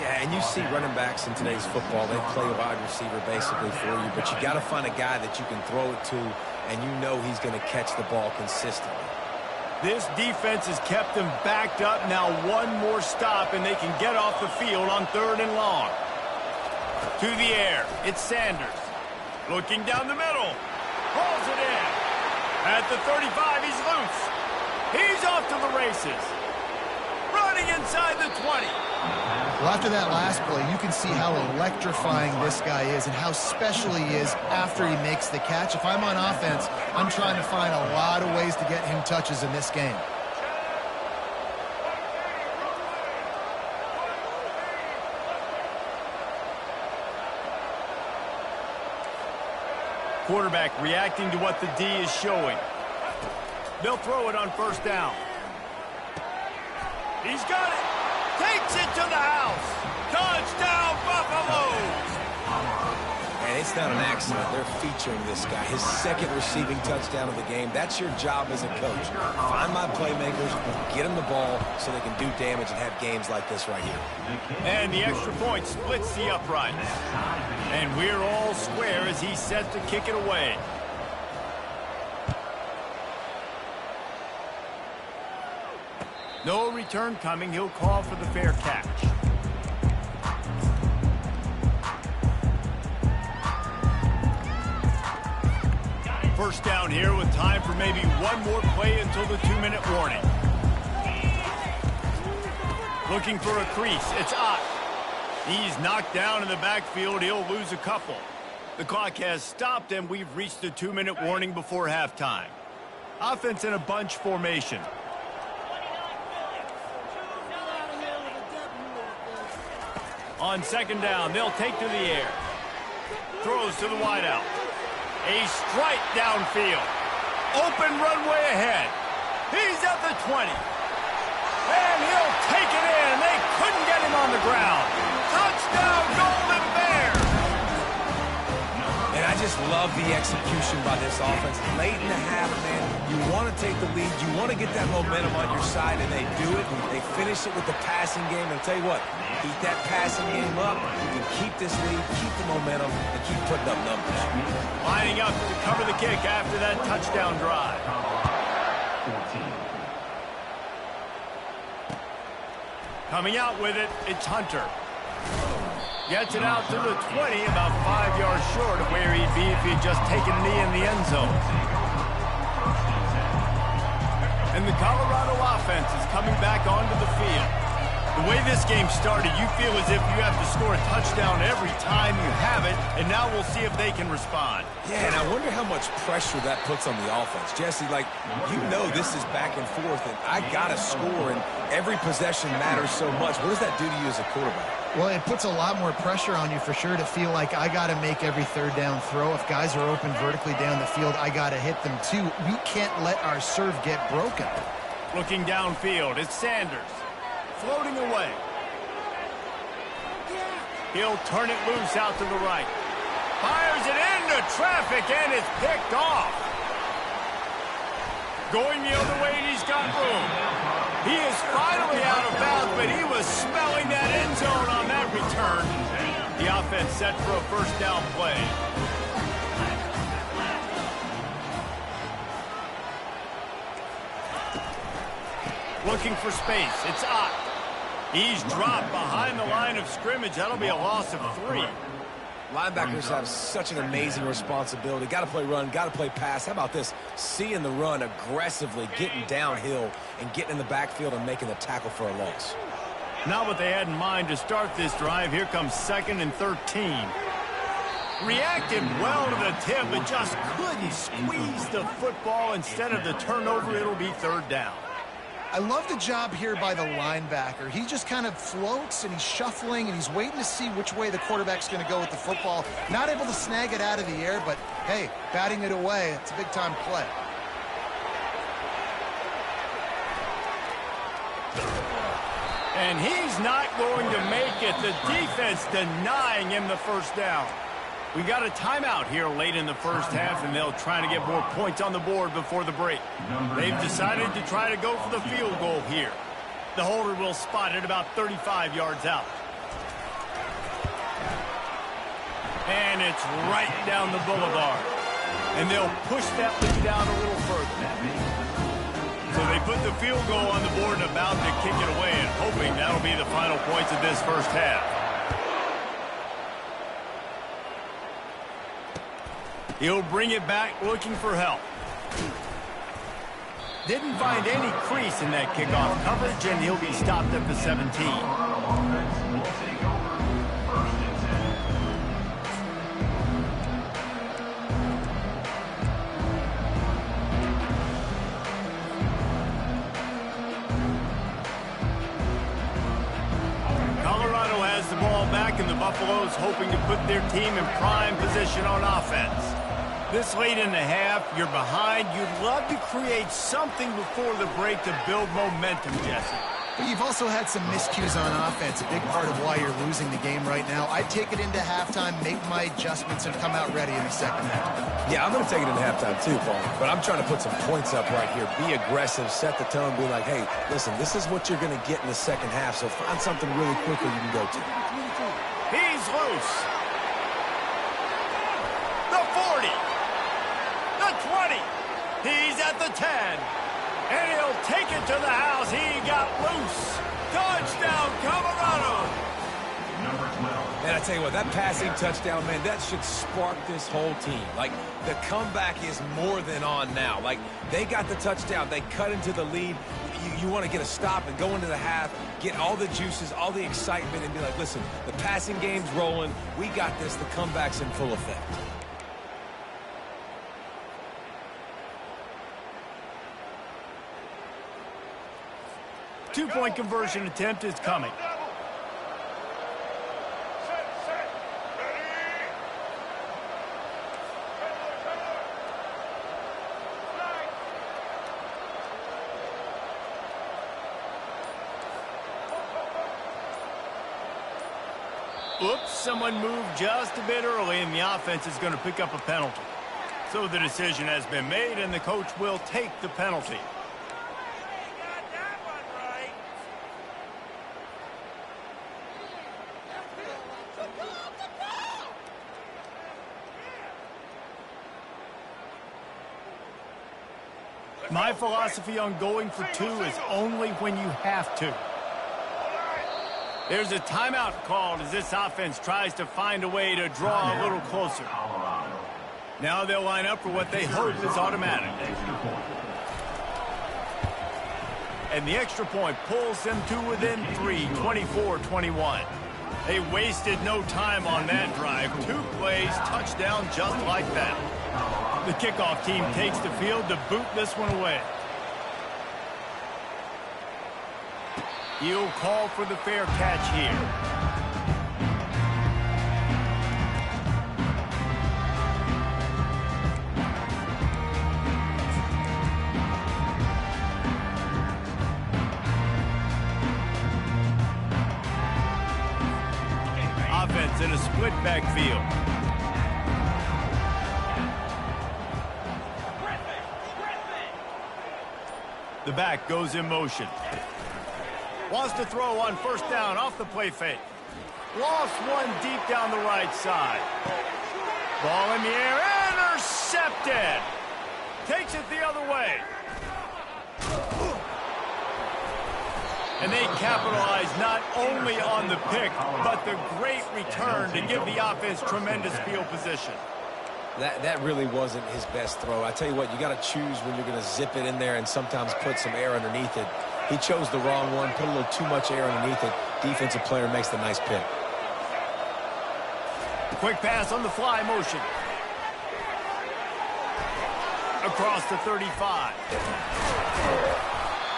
Yeah, and you see running backs in today's football, they play a wide receiver basically for you, but you got to find a guy that you can throw it to, and you know he's going to catch the ball consistently. This defense has kept them backed up. Now one more stop, and they can get off the field on 3rd and long. To the air, it's Sanders. Looking down the middle. Hauls it in. At the 35, he's loose. He's off to the races. Running inside the 20. Well, after that last play, you can see how electrifying this guy is and how special he is after he makes the catch. If I'm on offense, I'm trying to find a lot of ways to get him touches in this game. Quarterback reacting to what the D is showing. They'll throw it on 1st down. He's got it. Takes it to the house. Touchdown, Buffaloes. And it's not an accident. They're featuring this guy. His 2nd receiving touchdown of the game. That's your job as a coach. Find my playmakers, get them the ball so they can do damage and have games like this right here. And the extra point splits the upright. And we're all square as he's set to kick it away. No return coming. He'll call for the fair catch. First down here with time for maybe one more play until the 2-minute warning. Looking for a crease. It's Ott. He's knocked down in the backfield. He'll lose a couple. The clock has stopped, and we've reached the 2-minute warning before halftime. Offense in a bunch formation. On second down, they'll take to the air. Throws to the wideout. A strike downfield. Open runway ahead. He's at the 20. And he'll take it in. They couldn't get him on the ground. Touchdown, Golden Bears! And I just love the execution by this offense. Late in the half, man, you want to take the lead. You want to get that momentum on your side, and they do it. They finish it with the passing game. And I'll tell you what, keep that passing game up. You can keep this lead, keep the momentum, and keep putting up numbers. Lining up to cover the kick after that touchdown drive. 14. Coming out with it, it's Hunter. Gets it out to the 20, about 5 yards short of where he'd be if he'd just taken a knee in the end zone. And the Colorado offense is coming back onto the field. The way this game started, you feel as if you have to score a touchdown every time you have it, and now we'll see if they can respond. Yeah, and I wonder how much pressure that puts on the offense. Jesse, like, you know this is back and forth, and I got to score, and every possession matters so much. What does that do to you as a quarterback? Well, it puts a lot more pressure on you for sure to feel like I got to make every third down throw. If guys are open vertically down the field, I got to hit them too. We can't let our serve get broken. Looking downfield, it's Sanders. Floating away. He'll turn it loose out to the right. Fires it into traffic, and it's picked off. Going the other way, and he's got room. He is finally out of bounds, but he was smelling that end zone on that return. The offense set for a first down play. Looking for space. It's Ott. He's dropped behind the line of scrimmage. That'll be a loss of 3. Linebackers have such an amazing responsibility. Got to play run, got to play pass. How about this? Seeing the run aggressively, getting downhill, and getting in the backfield and making the tackle for a loss. Not what they had in mind to start this drive. Here comes 2nd and 13. Reacted well to the tip, but just couldn't squeeze the football. Instead of the turnover, it'll be 3rd down. I love the job here by the linebacker. He just kind of floats, and he's shuffling, and he's waiting to see which way the quarterback's going to go with the football. Not able to snag it out of the air, but, hey, batting it away, it's a big-time play. And he's not going to make it. The defense denying him the first down. We got a timeout here late in the first half, and they'll try to get more points on the board before the break. They've decided to try to go for the field goal here. The holder will spot it about 35 yards out. And it's right down the boulevard. And they'll push that lead down a little further. So they put the field goal on the board and about to kick it away, and hoping that'll be the final points of this first half. He'll bring it back looking for help. Didn't find any crease in that kickoff coverage, and he'll be stopped at the 17. Colorado has the ball back, and the Buffaloes hoping to put their team in prime position on offense. This late in the half, you're behind. You'd love to create something before the break to build momentum, Jesse. But you've also had some miscues on offense, a big part of why you're losing the game right now. I'd take it into halftime, make my adjustments, and come out ready in the second half. Yeah, I'm going to take it into halftime too, Paul. But I'm trying to put some points up right here. Be aggressive, set the tone, be like, hey, listen, this is what you're going to get in the second half, so find something really quickly you can go to. He's loose. The 40. The 20. He's at the 10. And he'll take it to the house. He got loose. Touchdown, Colorado. Number 12. And I tell you what, that passing touchdown, man, that should spark this whole team. Like, the comeback is more than on now. Like, they got the touchdown. They cut into the lead. You want to get a stop and go into the half, get all the juices, all the excitement, and be like, listen, the passing game's rolling. We got this. The comeback's in full effect. Two-point conversion attempt is coming. Oops, someone moved just a bit early, and the offense is going to pick up a penalty. So the decision has been made, and the coach will take the penalty. My philosophy on going for two is only when you have to. There's a timeout called as this offense tries to find a way to draw a little closer. Now they'll line up for what they hope is automatic. And the extra point pulls them to within 3, 24-21. They wasted no time on that drive. 2 plays, touchdown just like that. The kickoff team takes the field to boot this one away. He'll call for the fair catch here. Offense in a split backfield. The back goes in motion. Wants to throw on first down off the play fake. Lost one deep down the right side. Ball in the air, intercepted. Takes it the other way. And they capitalize not only on the pick, but the great return to give the offense tremendous field position. That really wasn't his best throw. I tell you what, you got to choose when you're going to zip it in there and sometimes put some air underneath it. He chose the wrong one, put a little too much air underneath it. Defensive player makes the nice pick. Quick pass on the fly motion. Across the 35.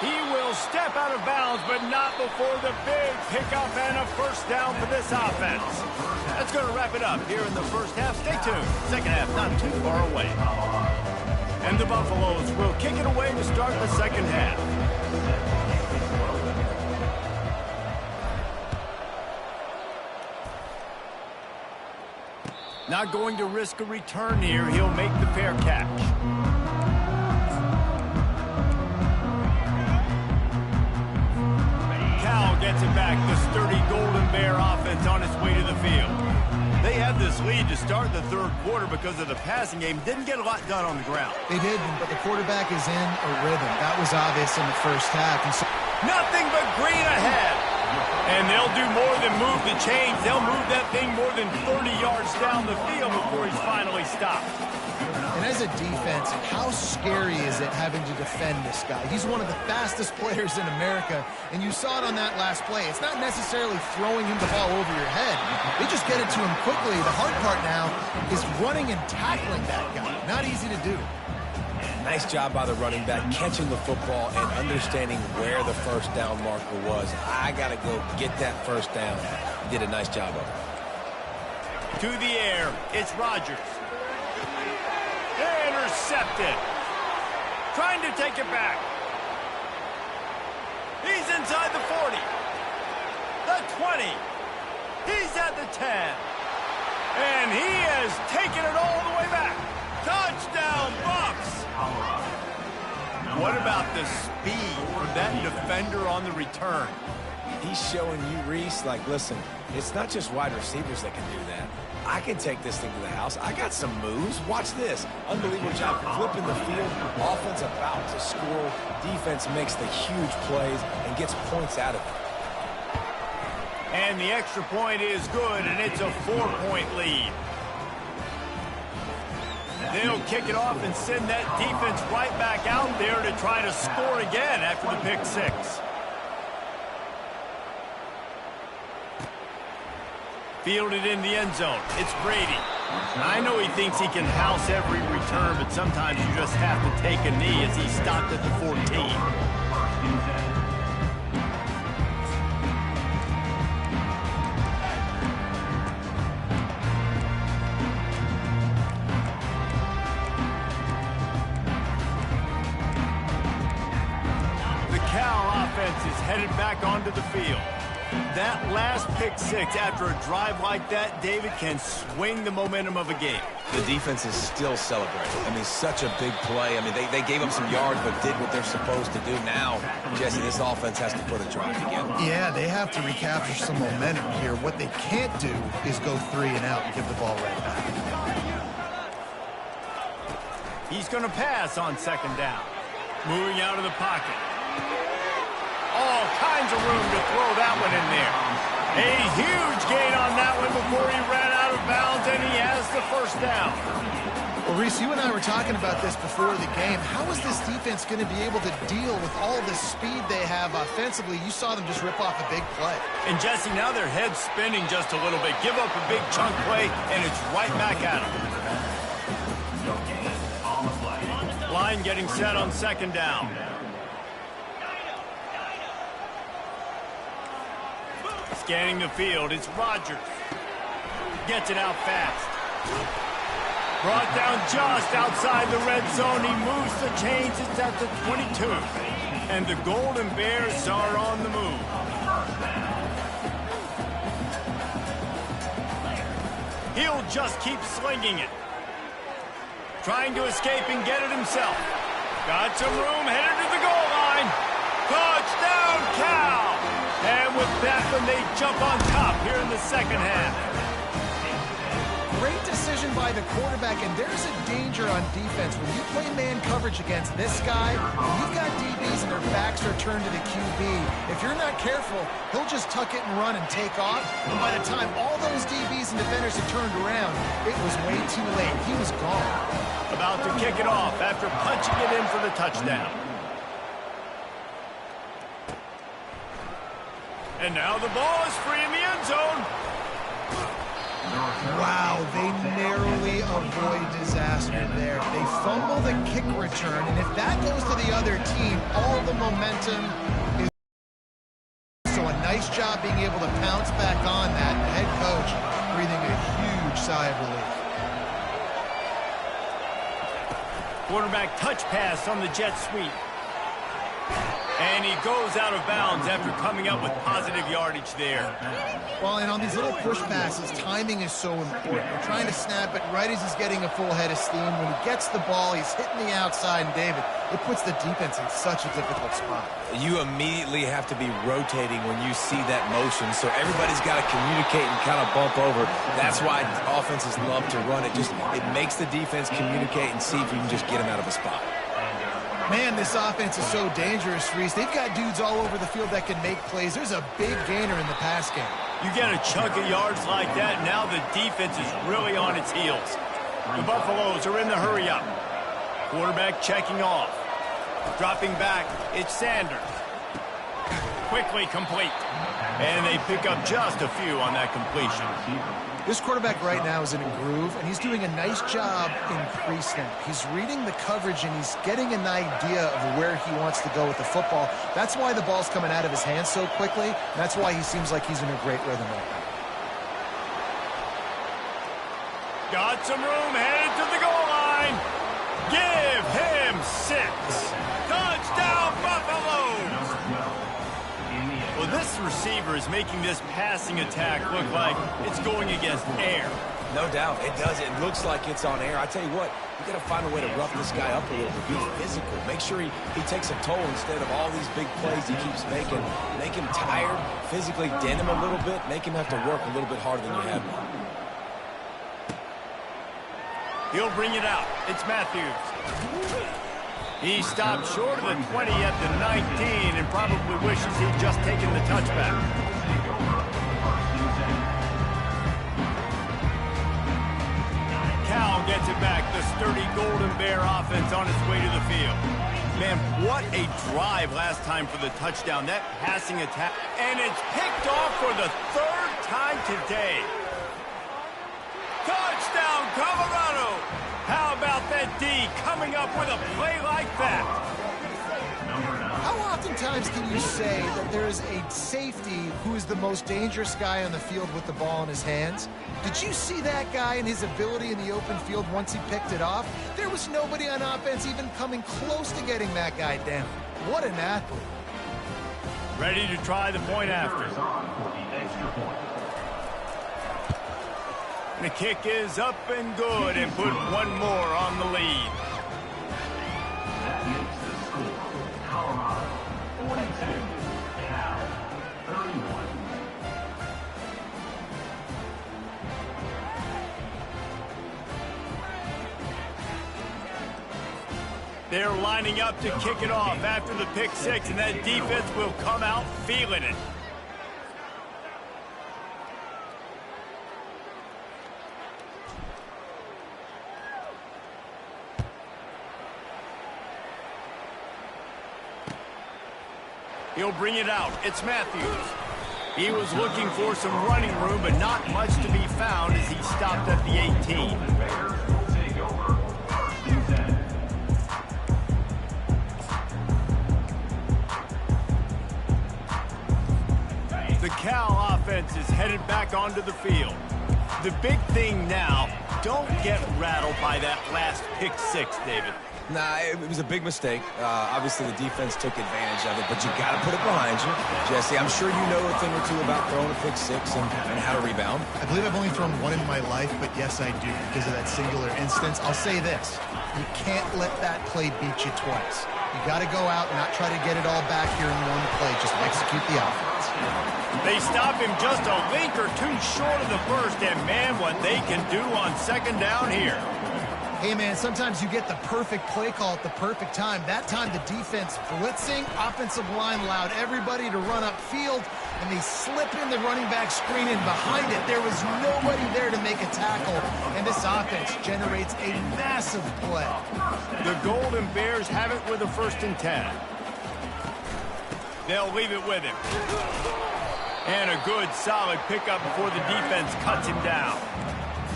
He will step out of bounds, but not before the big pickup and a first down for this offense. That's going to wrap it up here in the first half. Stay tuned. Second half not too far away. And the Buffaloes will kick it away to start the second half. Not going to risk a return here. He'll make the fair catch. Gets it back. The sturdy Golden Bear offense on its way to the field. They had this lead to start the third quarter because of the passing game. Didn't get a lot done on the ground. They didn't, but the quarterback is in a rhythm. That was obvious in the first half. And so nothing but green ahead. And they'll do more than move the chains. They'll move that thing more than 30 yards down the field before he's finally stopped. And as a defense, how scary is it having to defend this guy? He's one of the fastest players in America, and you saw it on that last play. It's not necessarily throwing him the ball over your head. They just get it to him quickly. The hard part now is running and tackling that guy. Not easy to do. Nice job by the running back, catching the football and understanding where the first down marker was. I got to go get that first down. He did a nice job of it. To the air, it's Rodgers. Intercepted. Trying to take it back. He's inside the 40. The 20. He's at the 10. And he has taken it all the way back. Touchdown, Bucks. What about the speed from that defender on the return? He's showing you, Reese, like, listen, it's not just wide receivers that can do that. I can take this thing to the house. I got some moves. Watch this. Unbelievable job flipping the field. Offense about to score. Defense makes the huge plays and gets points out of it. And the extra point is good, and it's a 4-point lead. They'll kick it off and send that defense right back out there to try to score again after the pick six. Fielded in the end zone. It's Brady. I know he thinks he can house every return, but sometimes you just have to take a knee as he stopped at the 14. Is headed back onto the field. That last pick six after a drive like that, David, can swing the momentum of a game. The defense is still celebrating. I mean, such a big play. I mean, they gave up some yards but did what they're supposed to do. Now, Jesse, this offense has to put a drive together. Yeah, they have to recapture some momentum here. What they can't do is go 3 and out and give the ball right back. He's going to pass on second down. Moving out of the pocket. All kinds of room to throw that one in there. A huge gain on that one before he ran out of bounds, and he has the first down. Well, Reese, you and I were talking about this before the game. How is this defense going to be able to deal with all the speed they have offensively? You saw them just rip off a big play. And, Jesse, now their head's spinning just a little bit. Give up a big chunk play, and it's right back at them. Line getting set on second down. Scanning the field, it's Rodgers. Gets it out fast. Brought down just outside the red zone. He moves the chains. It's at the 22. And the Golden Bears are on the move. He'll just keep slinging it. Trying to escape and get it himself. Got some room, headed to the goal line. Touchdown, Cal! And with that one, they jump on top here in the second half. Great decision by the quarterback, and there's a danger on defense. When you play man coverage against this guy, when you've got DBs and their backs are turned to the QB, if you're not careful, he'll just tuck it and run and take off. And by the time all those DBs and defenders had turned around, it was way too late. He was gone. About to kick it off after punching it in for the touchdown. And now the ball is free in the end zone. Wow, they narrowly avoid disaster there. They fumble the kick return, and if that goes to the other team, all the momentum is... So a nice job being able to pounce back on that. The head coach breathing a huge sigh of relief. Quarterback touch pass on the jet sweep. And he goes out of bounds after coming up with positive yardage there. Well, and on these little push passes, timing is so important. We're trying to snap it right as he's getting a full head of steam. When he gets the ball, he's hitting the outside, and David, it puts the defense in such a difficult spot. You immediately have to be rotating when you see that motion, so everybody's got to communicate and kind of bump over. That's why offenses love to run it. It makes the defense communicate and see if you can just get them out of a spot. Man, this offense is so dangerous, Reese. They've got dudes all over the field that can make plays. There's a big gainer in the pass game. You get a chunk of yards like that, now the defense is really on its heels. The Buffaloes are in the hurry-up. Quarterback checking off. Dropping back, it's Sanders. Quickly complete. And they pick up just a few on that completion. This quarterback right now is in a groove, and he's doing a nice job in pre-snap. He's reading the coverage, and he's getting an idea of where he wants to go with the football. That's why the ball's coming out of his hands so quickly, and that's why he seems like he's in a great rhythm right now. Got some room, headed to the goal line. Give him 6. Touchdown, Buffaloes! Well, this receiver is making this passing attack look like it's going against air. No doubt. It does. It looks like it's on air. I tell you what, you got to find a way to rough this guy up a little bit. Be physical. Make sure he takes a toll instead of all these big plays he keeps making. Make him tired, physically dent him a little bit, make him have to work a little bit harder than you have been. He'll bring it out. It's Matthews. He stopped short of the 20 at the 19 and probably wishes he'd just taken the touchback. Cal gets it back. The sturdy Golden Bear offense on its way to the field. Man, what a drive last time for the touchdown. That passing attack. And it's picked off for the third time today. Touchdown, Colorado! How about that D coming up with a play like that? How oftentimes can you say that there is a safety who is the most dangerous guy on the field with the ball in his hands? Did you see that guy and his ability in the open field once he picked it off? There was nobody on offense even coming close to getting that guy down. What an athlete. Ready to try the point after. The kick is up and good and put one more on the lead. That makes the score Colorado 42, Cal 31. They're lining up to kick it off after the pick six, and that defense will come out feeling it. He'll bring it out. It's Matthews. He was looking for some running room, but not much to be found as he stopped at the 18. The Cal offense is headed back onto the field. The big thing now, don't get rattled by that last pick six, David. Nah, it was a big mistake. Obviously, the defense took advantage of it, but you got to put it behind you. Jesse, I'm sure you know a thing or two about throwing a pick six and how to rebound. I believe I've only thrown one in my life, but yes, I do because of that singular instance. I'll say this. You can't let that play beat you twice. You got to go out and not try to get it all back here in one play. Just execute the offense. They stop him just a link or two short of the first, and man, what they can do on second down here. Hey, man, sometimes you get the perfect play call at the perfect time. That time, the defense blitzing, offensive line allowed everybody to run upfield, and they slip in the running back screen, and behind it, there was nobody there to make a tackle, and this offense generates a massive play. The Golden Bears have it with a 1st and 10. They'll leave it with him. And a good, solid pickup before the defense cuts him down.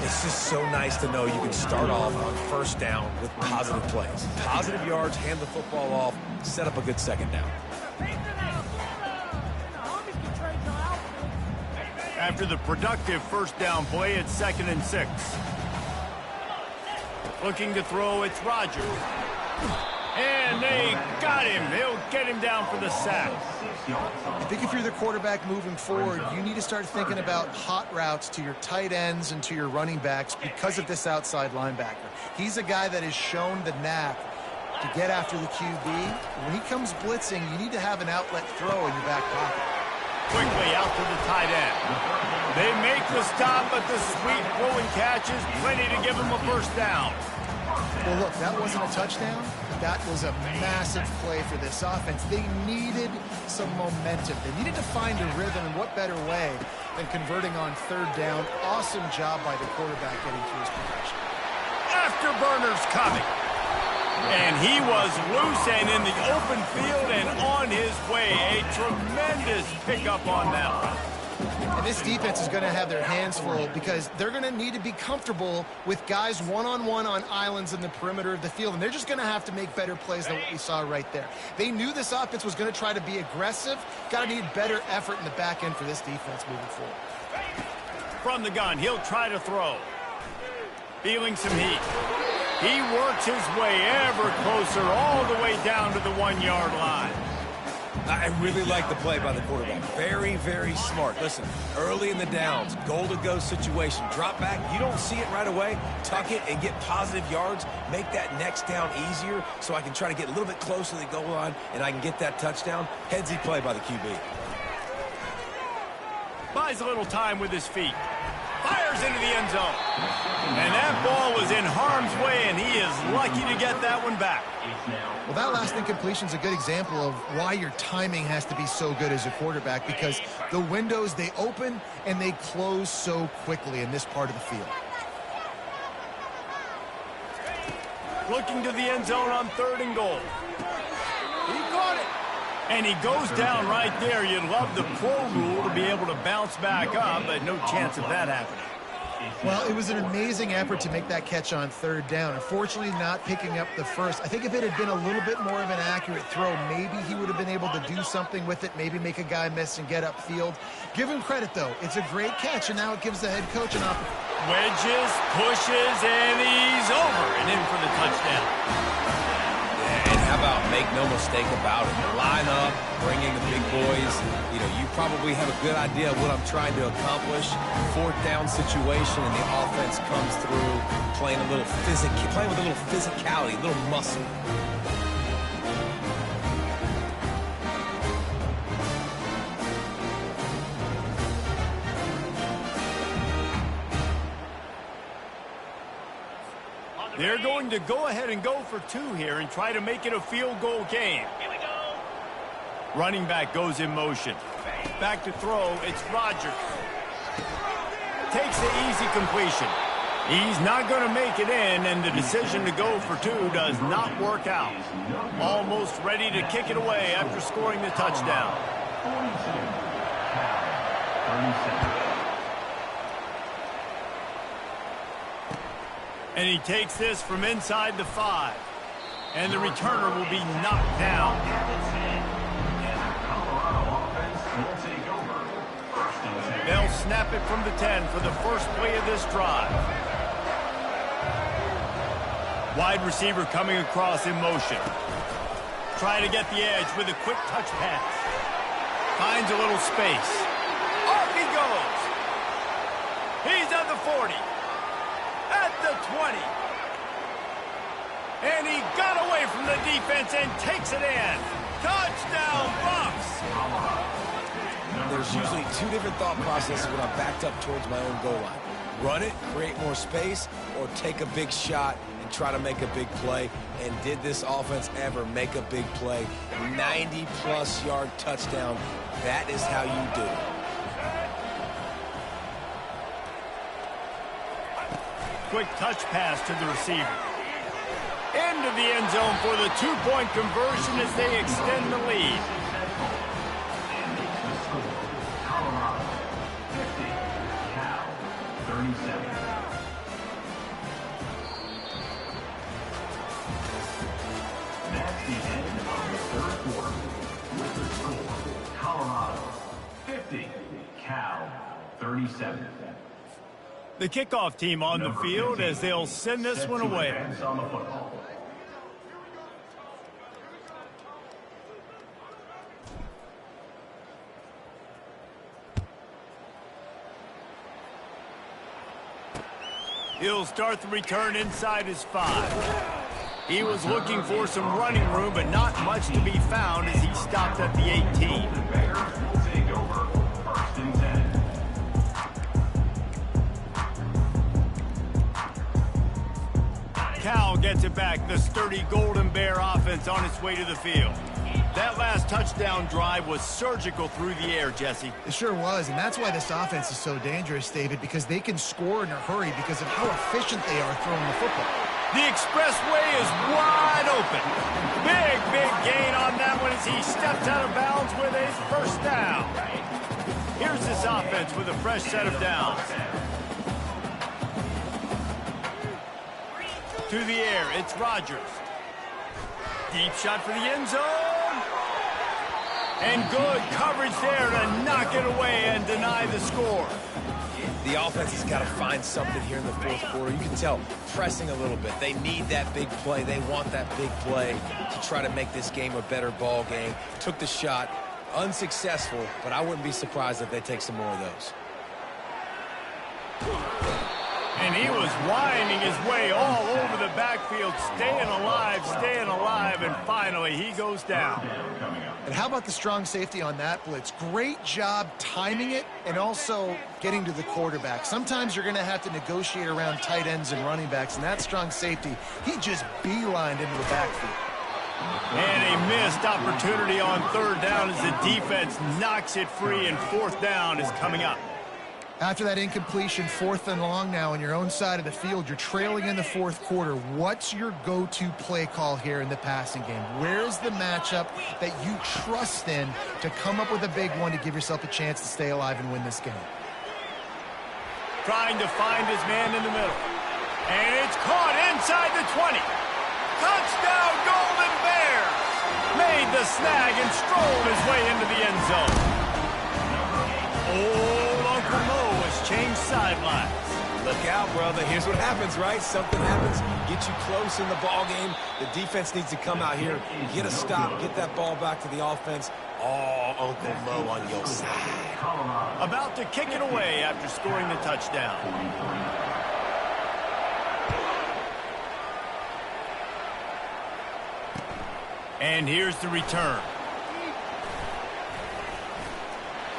It's just so nice to know you can start off on 1st down with positive plays. Positive yards, hand the football off, set up a good 2nd down. After the productive 1st down play, it's 2nd and 6. Looking to throw, it's Rodgers. And they got him. He'll get him down for the sack. I think if you're the quarterback moving forward, you need to start thinking about hot routes to your tight ends and to your running backs because of this outside linebacker. He's a guy that has shown the knack to get after the QB. When he comes blitzing, you need to have an outlet throw in your back pocket. Quickly out to the tight end. They make the stop, but the sweet rolling catch is plenty to give them a 1st down. Well, look, that wasn't a touchdown. That was a massive play for this offense. They needed some momentum. They needed to find a rhythm, and what better way than converting on 3rd down. Awesome job by the quarterback getting through his progression. Afterburner's coming. And he was loose and in the open field and on his way. A tremendous pickup on that one. And this defense is going to have their hands full because they're going to need to be comfortable with guys one-on-one on islands in the perimeter of the field. And they're just going to have to make better plays than what we saw right there. They knew this offense was going to try to be aggressive. Got to need better effort in the back end for this defense moving forward. From the gun, he'll try to throw. Feeling some heat. He works his way ever closer all the way down to the 1-yard line. I really like the play by the quarterback. Very, very smart. Listen, early in the downs, goal-to-go situation, drop back. You don't see it right away. Tuck it and get positive yards. Make that next down easier so I can try to get a little bit closer to the goal line and I can get that touchdown. Headsy play by the QB. Buys a little time with his feet. Fires into the end zone. And that ball was in harm's way, and he is lucky to get that one back. Well, that last incompletion is a good example of why your timing has to be so good as a quarterback, because the windows, they open and they close so quickly in this part of the field. Looking to the end zone on 3rd and goal. He caught it. And he goes down right there. You'd love the pro rule to be able to bounce back up, but no chance of that happening. Well, it was an amazing effort to make that catch on 3rd down. Unfortunately, not picking up the first. I think if it had been a little bit more of an accurate throw, maybe he would have been able to do something with it, maybe make a guy miss and get upfield. Give him credit, though. It's a great catch, and now it gives the head coach an opportunity. Wedges, pushes, and he's over and in for the touchdown. And how about make no mistake about it? Line up, bring in the big boys. You know, you probably have a good idea of what I'm trying to accomplish. 4th down situation, and the offense comes through playing with a little physicality, a little muscle. They're going to go ahead and go for 2 here and try to make it a field goal game. Here we go. Running back goes in motion. Back to throw, it's Rodgers. Takes the easy completion. He's not going to make it in, and the decision to go for 2 does not work out. Almost ready to kick it away after scoring the touchdown. 37. And he takes this from inside the 5. And the returner will be knocked down. They'll snap it from the 10 for the first play of this drive. Wide receiver coming across in motion. Try to get the edge with a quick touch pass. Finds a little space. Off he goes. He's at the 40. At the 20. And he got away from the defense and takes it in. Touchdown, Bucks! There's usually 2 different thought processes when I'm backed up towards my own goal line. Run it, create more space, or take a big shot and try to make a big play. And did this offense ever make a big play? 90-plus yard touchdown. That is how you do it. Quick touch pass to the receiver. Into the end zone for the 2-point conversion as they extend the lead. Colorado, 50. Cal, 37. That's the end of the 3rd quarter. With the score, Colorado, 50. Cal, 37. The kickoff team on the field as they'll send this one away. On the football. He'll start the return inside his 5. He was looking for some running room, but not much to be found as he stopped at the 18. The Bears will take over 1st and 10. Cal gets it back. The sturdy Golden Bear offense on its way to the field. That last touchdown drive was surgical through the air, Jesse. It sure was, and that's why this offense is so dangerous, David, because they can score in a hurry because of how efficient they are throwing the football. The expressway is wide open. Big gain on that one as he steps out of bounds with a 1st down. Here's this offense with a fresh set of downs. To the air, it's Rodgers. Deep shot for the end zone. And good coverage there to knock it away and deny the score. The offense has got to find something here in the fourth quarter. You can tell pressing a little bit. They need that big play. They want that big play to try to make this game a better ball game. Took the shot, unsuccessful, but I wouldn't be surprised if they take some more of those. And he was winding his way all over the backfield, staying alive, and finally he goes down. And how about the strong safety on that blitz? Great job timing it and also getting to the quarterback. Sometimes you're going to have to negotiate around tight ends and running backs, and that strong safety, he just beelined into the backfield. And a missed opportunity on third down as the defense knocks it free, and fourth down is coming up. After that incompletion, 4th and long now on your own side of the field, you're trailing in the fourth quarter. What's your go-to play call here in the passing game? Where's the matchup that you trust in to come up with a big one to give yourself a chance to stay alive and win this game? Trying to find his man in the middle. And it's caught inside the 20. Touchdown, Golden Bears! Made the snag and strolled his way into the end zone. Old Uncle Mo has changed sidelines. Look out, brother. Here's what happens, right? Something happens, get you close in the ball game. The defense needs to come out here, get a stop, get that ball back to the offense. Oh, Uncle Mo on your side. About to kick it away after scoring the touchdown. And here's the return.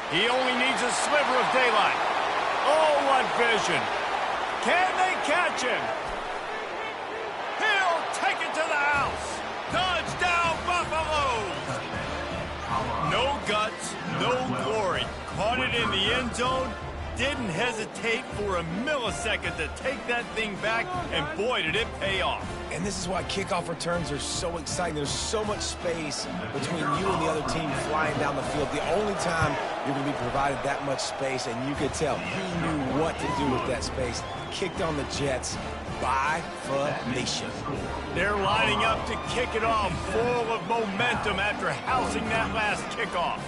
He only needs a sliver of daylight. Oh, what vision. Can they catch him? He'll take it to the house. Touchdown, Buffaloes. No guts, no glory. Caught it in the end zone. Didn't hesitate for a millisecond to take that thing back, and boy, did it pay off. And this is why kickoff returns are so exciting. There's so much space between you and the other team flying down the field. The only time you're going to be provided that much space, and you could tell he knew what to do with that space. Kicked on the Jets by Felicia. They're lining up to kick it off, full of momentum after housing that last kickoff.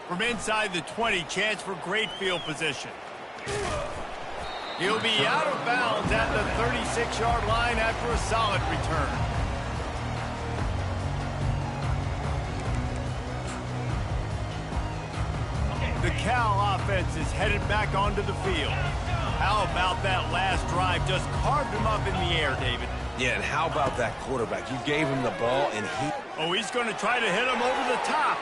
From inside the 20, chance for great field position. He'll be out of bounds at the 36-yard line after a solid return. The Cal offense is headed back onto the field. How about that last drive? Just carved him up in the air, David. Yeah, and how about that quarterback? You gave him the ball, and he... Oh, he's going to try to hit him over the top.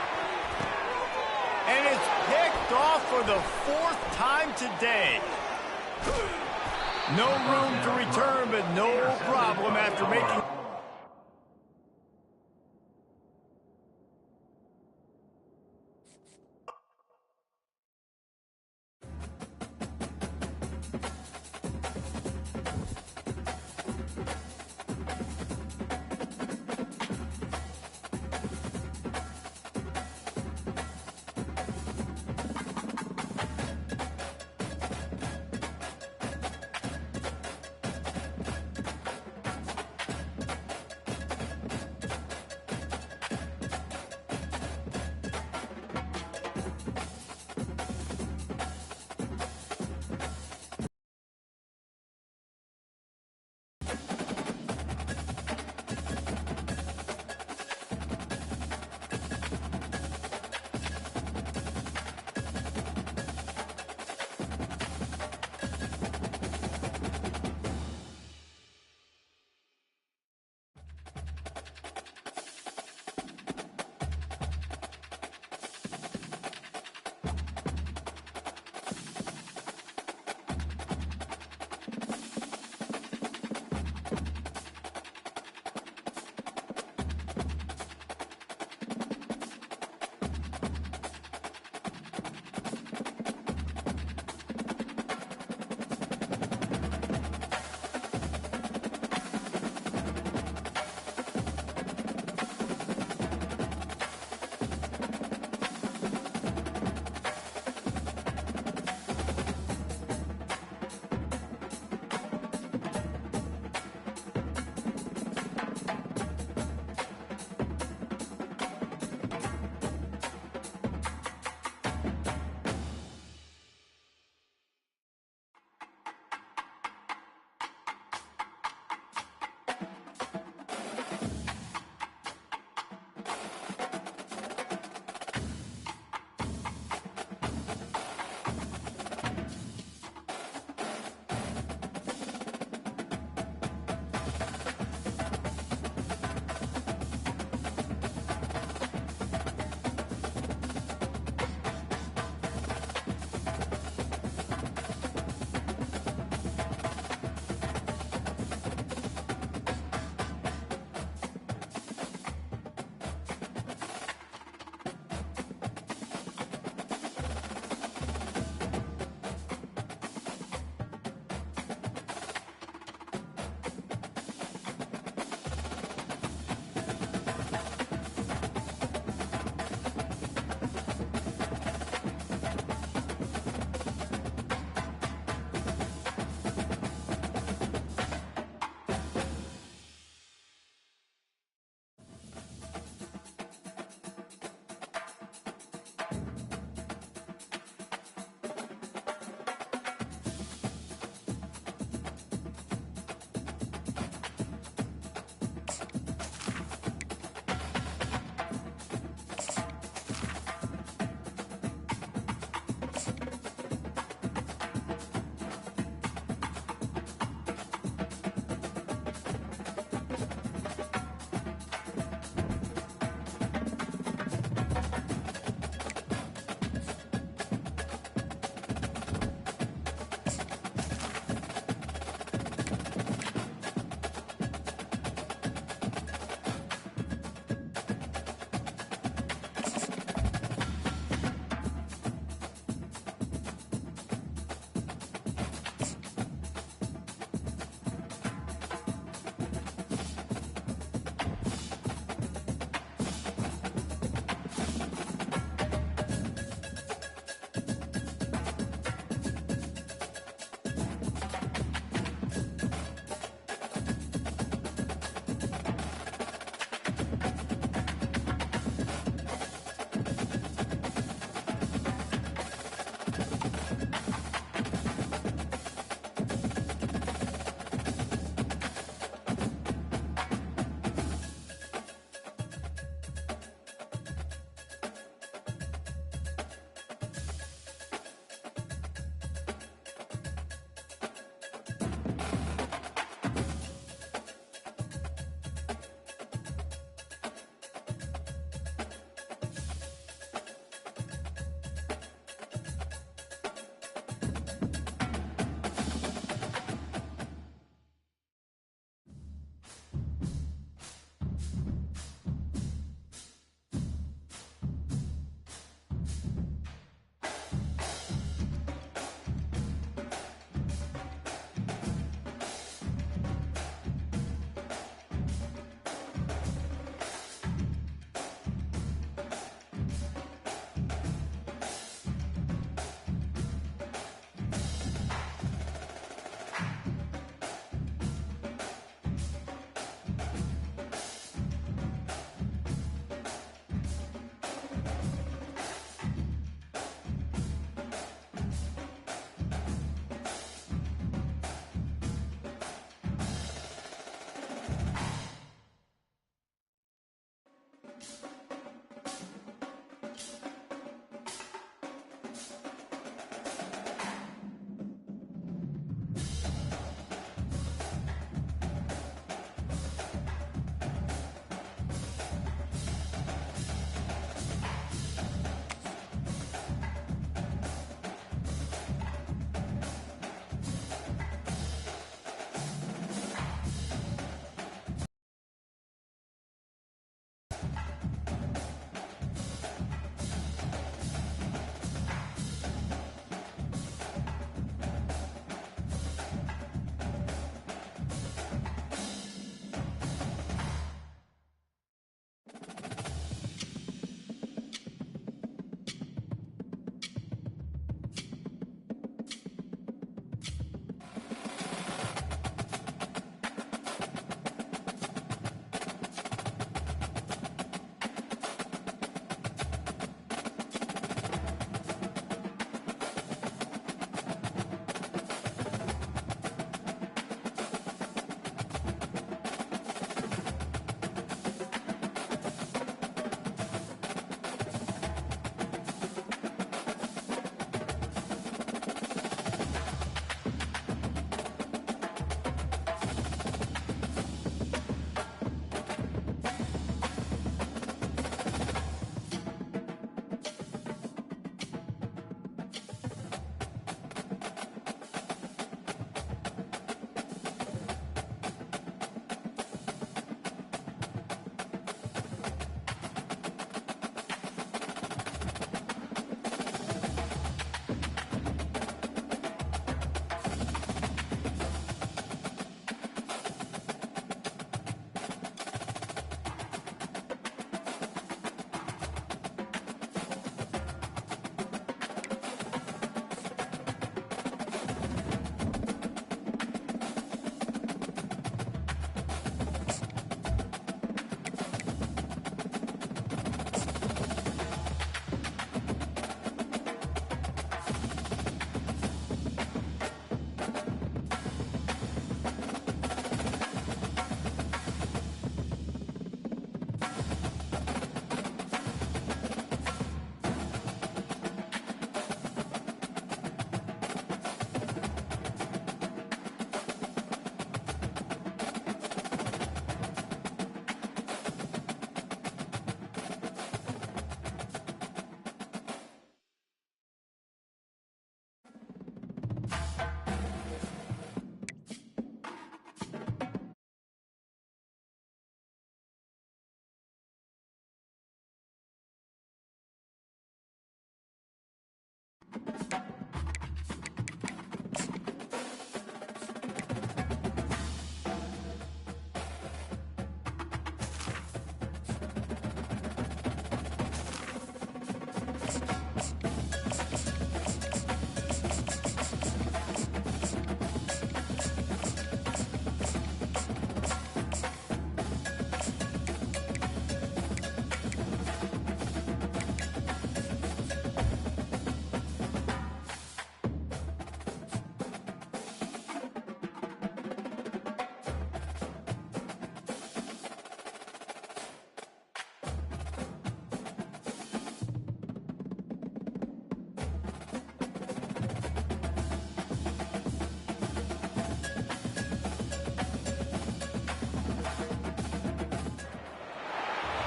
And it's picked off for the 4th time today. No room to return, but no problem after making...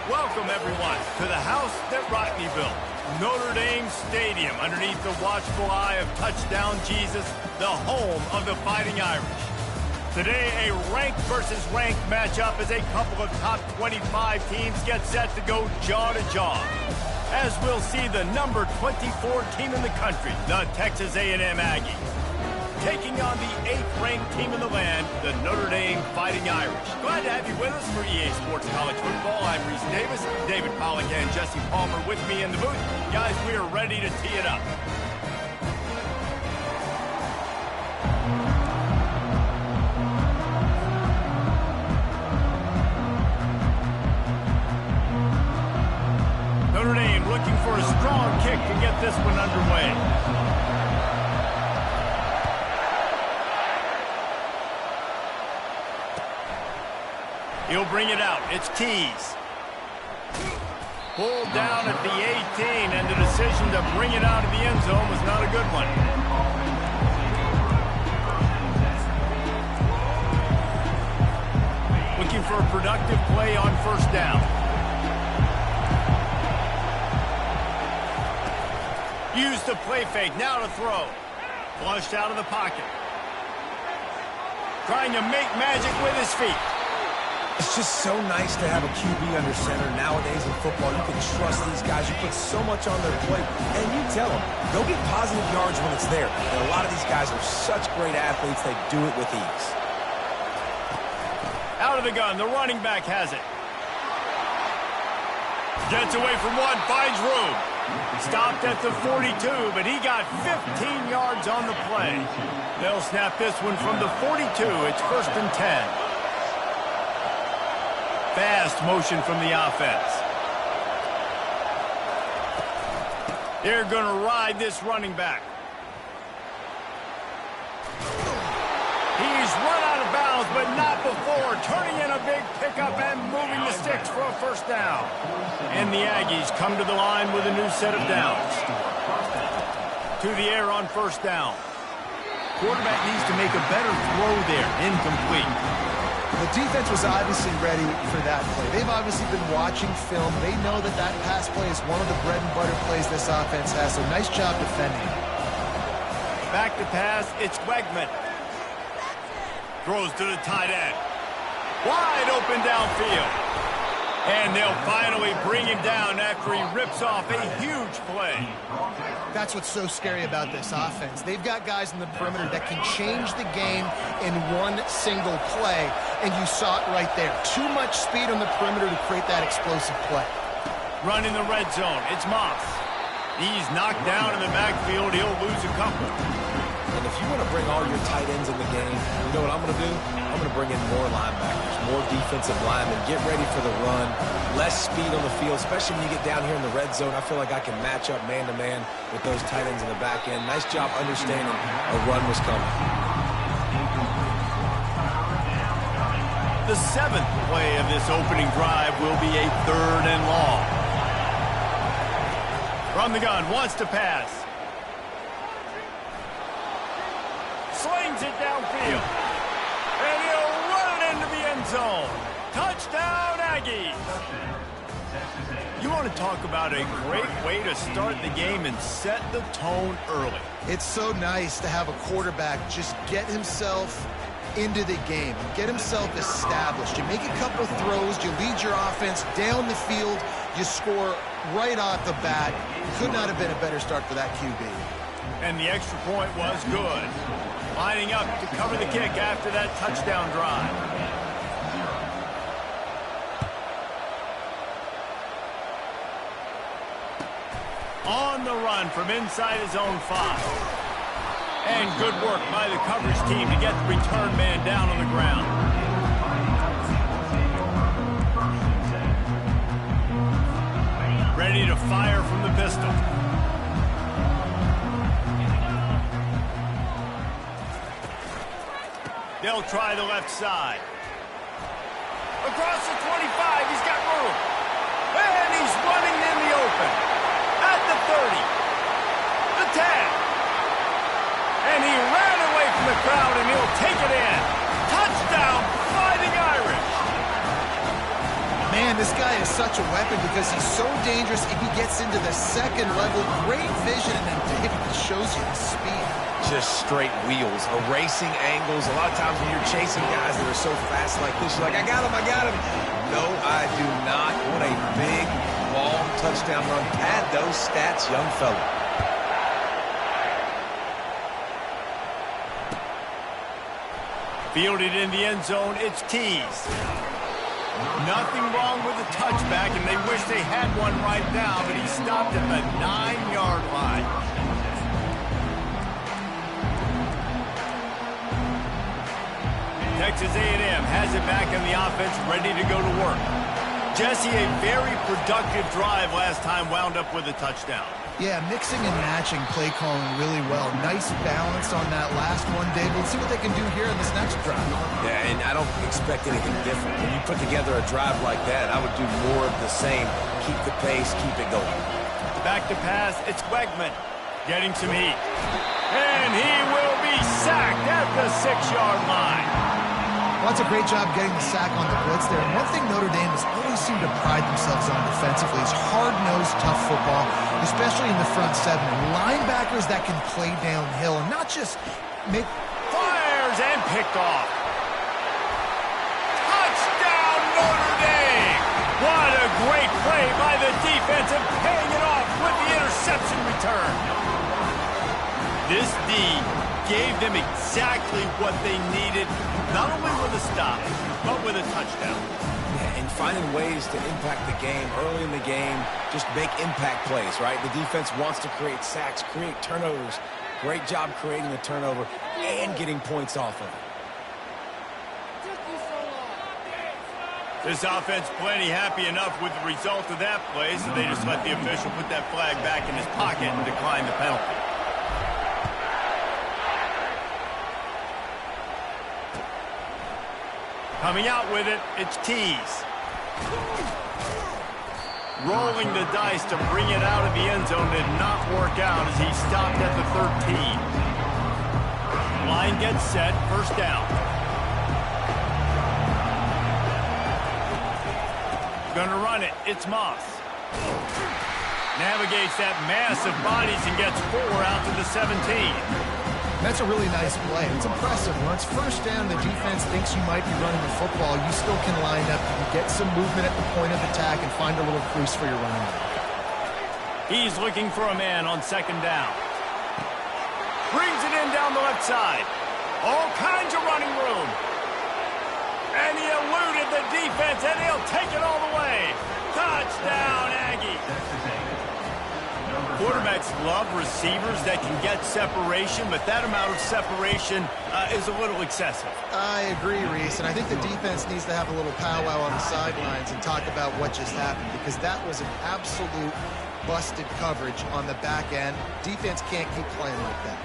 Welcome, everyone, to the house that Rodney built, Notre Dame Stadium, underneath the watchful eye of Touchdown Jesus, the home of the Fighting Irish. Today, a ranked versus ranked matchup as a couple of top 25 teams get set to go jaw to jaw. As we'll see the number 24 team in the country, the Texas A&M Aggies, taking on the 8th-ranked team in the land, the Notre Dame Fighting Irish. Glad to have you with us for EA Sports College Football. I'm Reese Davis, David Pollack and Jesse Palmer with me in the booth. Guys, we are ready to tee it up. Notre Dame looking for a strong kick to get this one underway. He'll bring it out. It's Keys. Pulled down at the 18, and the decision to bring it out of the end zone was not a good one. Looking for a productive play on first down. Use the play fake. Now to throw. Flushed out of the pocket. Trying to make magic with his feet. It's just so nice to have a QB under center. Nowadays in football, you can trust these guys. You put so much on their plate, and you tell them, go get positive yards when it's there. And a lot of these guys are such great athletes, they do it with ease. Out of the gun, the running back has it. Gets away from one, finds room. Stopped at the 42, but he got 15 yards on the play. They'll snap this one from the 42. It's 1st and 10. Fast motion from the offense. They're going to ride this running back. He's run out of bounds, but not before. Turning in a big pickup and moving the sticks for a first down. And the Aggies come to the line with a new set of downs. To the air on first down. Quarterback needs to make a better throw there. Incomplete. The defense was obviously ready for that play. They've obviously been watching film. They know that that pass play is one of the bread and butter plays this offense has, so nice job defending. Back to pass, it's Wegman. Throws to the tight end. Wide open downfield. And they'll finally bring him down after he rips off a huge play. That's what's so scary about this offense. They've got guys in the perimeter that can change the game in one single play, and you saw it right there. Too much speed on the perimeter to create that explosive play. Run in the red zone. It's Moss. He's knocked down in the backfield. He'll lose a couple. And if you want to bring all your tight ends in the game, you know what I'm going to do? I'm going to bring in more linebackers, more defensive linemen, get ready for the run, less speed on the field, especially when you get down here in the red zone. I feel like I can match up man-to-man with those tight ends in the back end. Nice job understanding a run was coming. The 7th play of this opening drive will be a 3rd and long. From the gun, wants to pass. Slings it downfield. And he'll run it into the end zone. Touchdown, Aggies. You want to talk about a great way to start the game and set the tone early. It's so nice to have a quarterback just get himself into the game, get himself established. You make a couple throws, you lead your offense down the field, you score right off the bat. Could not have been a better start for that QB. And the extra point was good. Lining up to cover the kick after that touchdown drive. On the run from inside his own 5. And good work by the coverage team to get the return man down on the ground. Ready to fire from the pistol. They'll try the left side. Across the 25, he's got room. And he's running in the open. At the 30. The 10. And he ran away from the crowd, and he'll take it in. Touchdown, Fighting Irish. Man, this guy is such a weapon because he's so dangerous if he gets into the second level. Great vision, and then David shows you the speed. Just straight wheels, erasing angles. A lot of times when you're chasing guys that are so fast like this, you're like, I got him, I got him. No, I do not. What a big, long touchdown run. Pad those stats, young fella. Fielded in the end zone, it's Tees. Nothing wrong with the touchback, and they wish they had one right now, but he stopped at the 9-yard line. Texas A&M has it back in the offense, ready to go to work. Jesse, a very productive drive last time, wound up with a touchdown. Yeah, mixing and matching play calling really well. Nice balance on that last one, Dave. Let's see what they can do here in this next drive. Yeah, and I don't expect anything different. When you put together a drive like that, I would do more of the same. Keep the pace, keep it going. Back to pass, it's Wegman getting some heat. And he will be sacked at the 6-yard line. Well, that's a great job getting the sack on the blitz there. And one thing Notre Dame has always seemed to pride themselves on defensively is hard-nosed, tough football, especially in the front seven. And linebackers that can play downhill and not just make... Fires and picked off. Touchdown, Notre Dame! What a great play by the defense and paying it off with the interception return. This D gave them exactly what they needed, not only with a stop, but with a touchdown. Yeah, and finding ways to impact the game early in the game, just make impact plays, right? The defense wants to create sacks, create turnovers. Great job creating the turnover and getting points off of it. This offense plenty happy enough with the result of that play, so they just let the official put that flag back in his pocket and decline the penalty. Coming out with it, it's Tees. Rolling the dice to bring it out of the end zone did not work out as he stopped at the 13. Line gets set, first down. Gonna run it, it's Moss. Navigates that mass of bodies and gets 4 out to the 17. That's a really nice play. It's impressive. When it's first down, the defense thinks you might be running the football. You still can line up, you can get some movement at the point of attack and find a little crease for your running back. He's looking for a man on second down. Brings it in down the left side. All kinds of running room. And he eluded the defense, and he'll take it all the way. Touchdown, Aggie. Quarterbacks love receivers that can get separation, but that amount of separation is a little excessive. I agree, Reese, and I think the defense needs to have a little powwow on the sidelines and talk about what just happened, because that was an absolute busted coverage on the back end. Defense can't keep playing like that.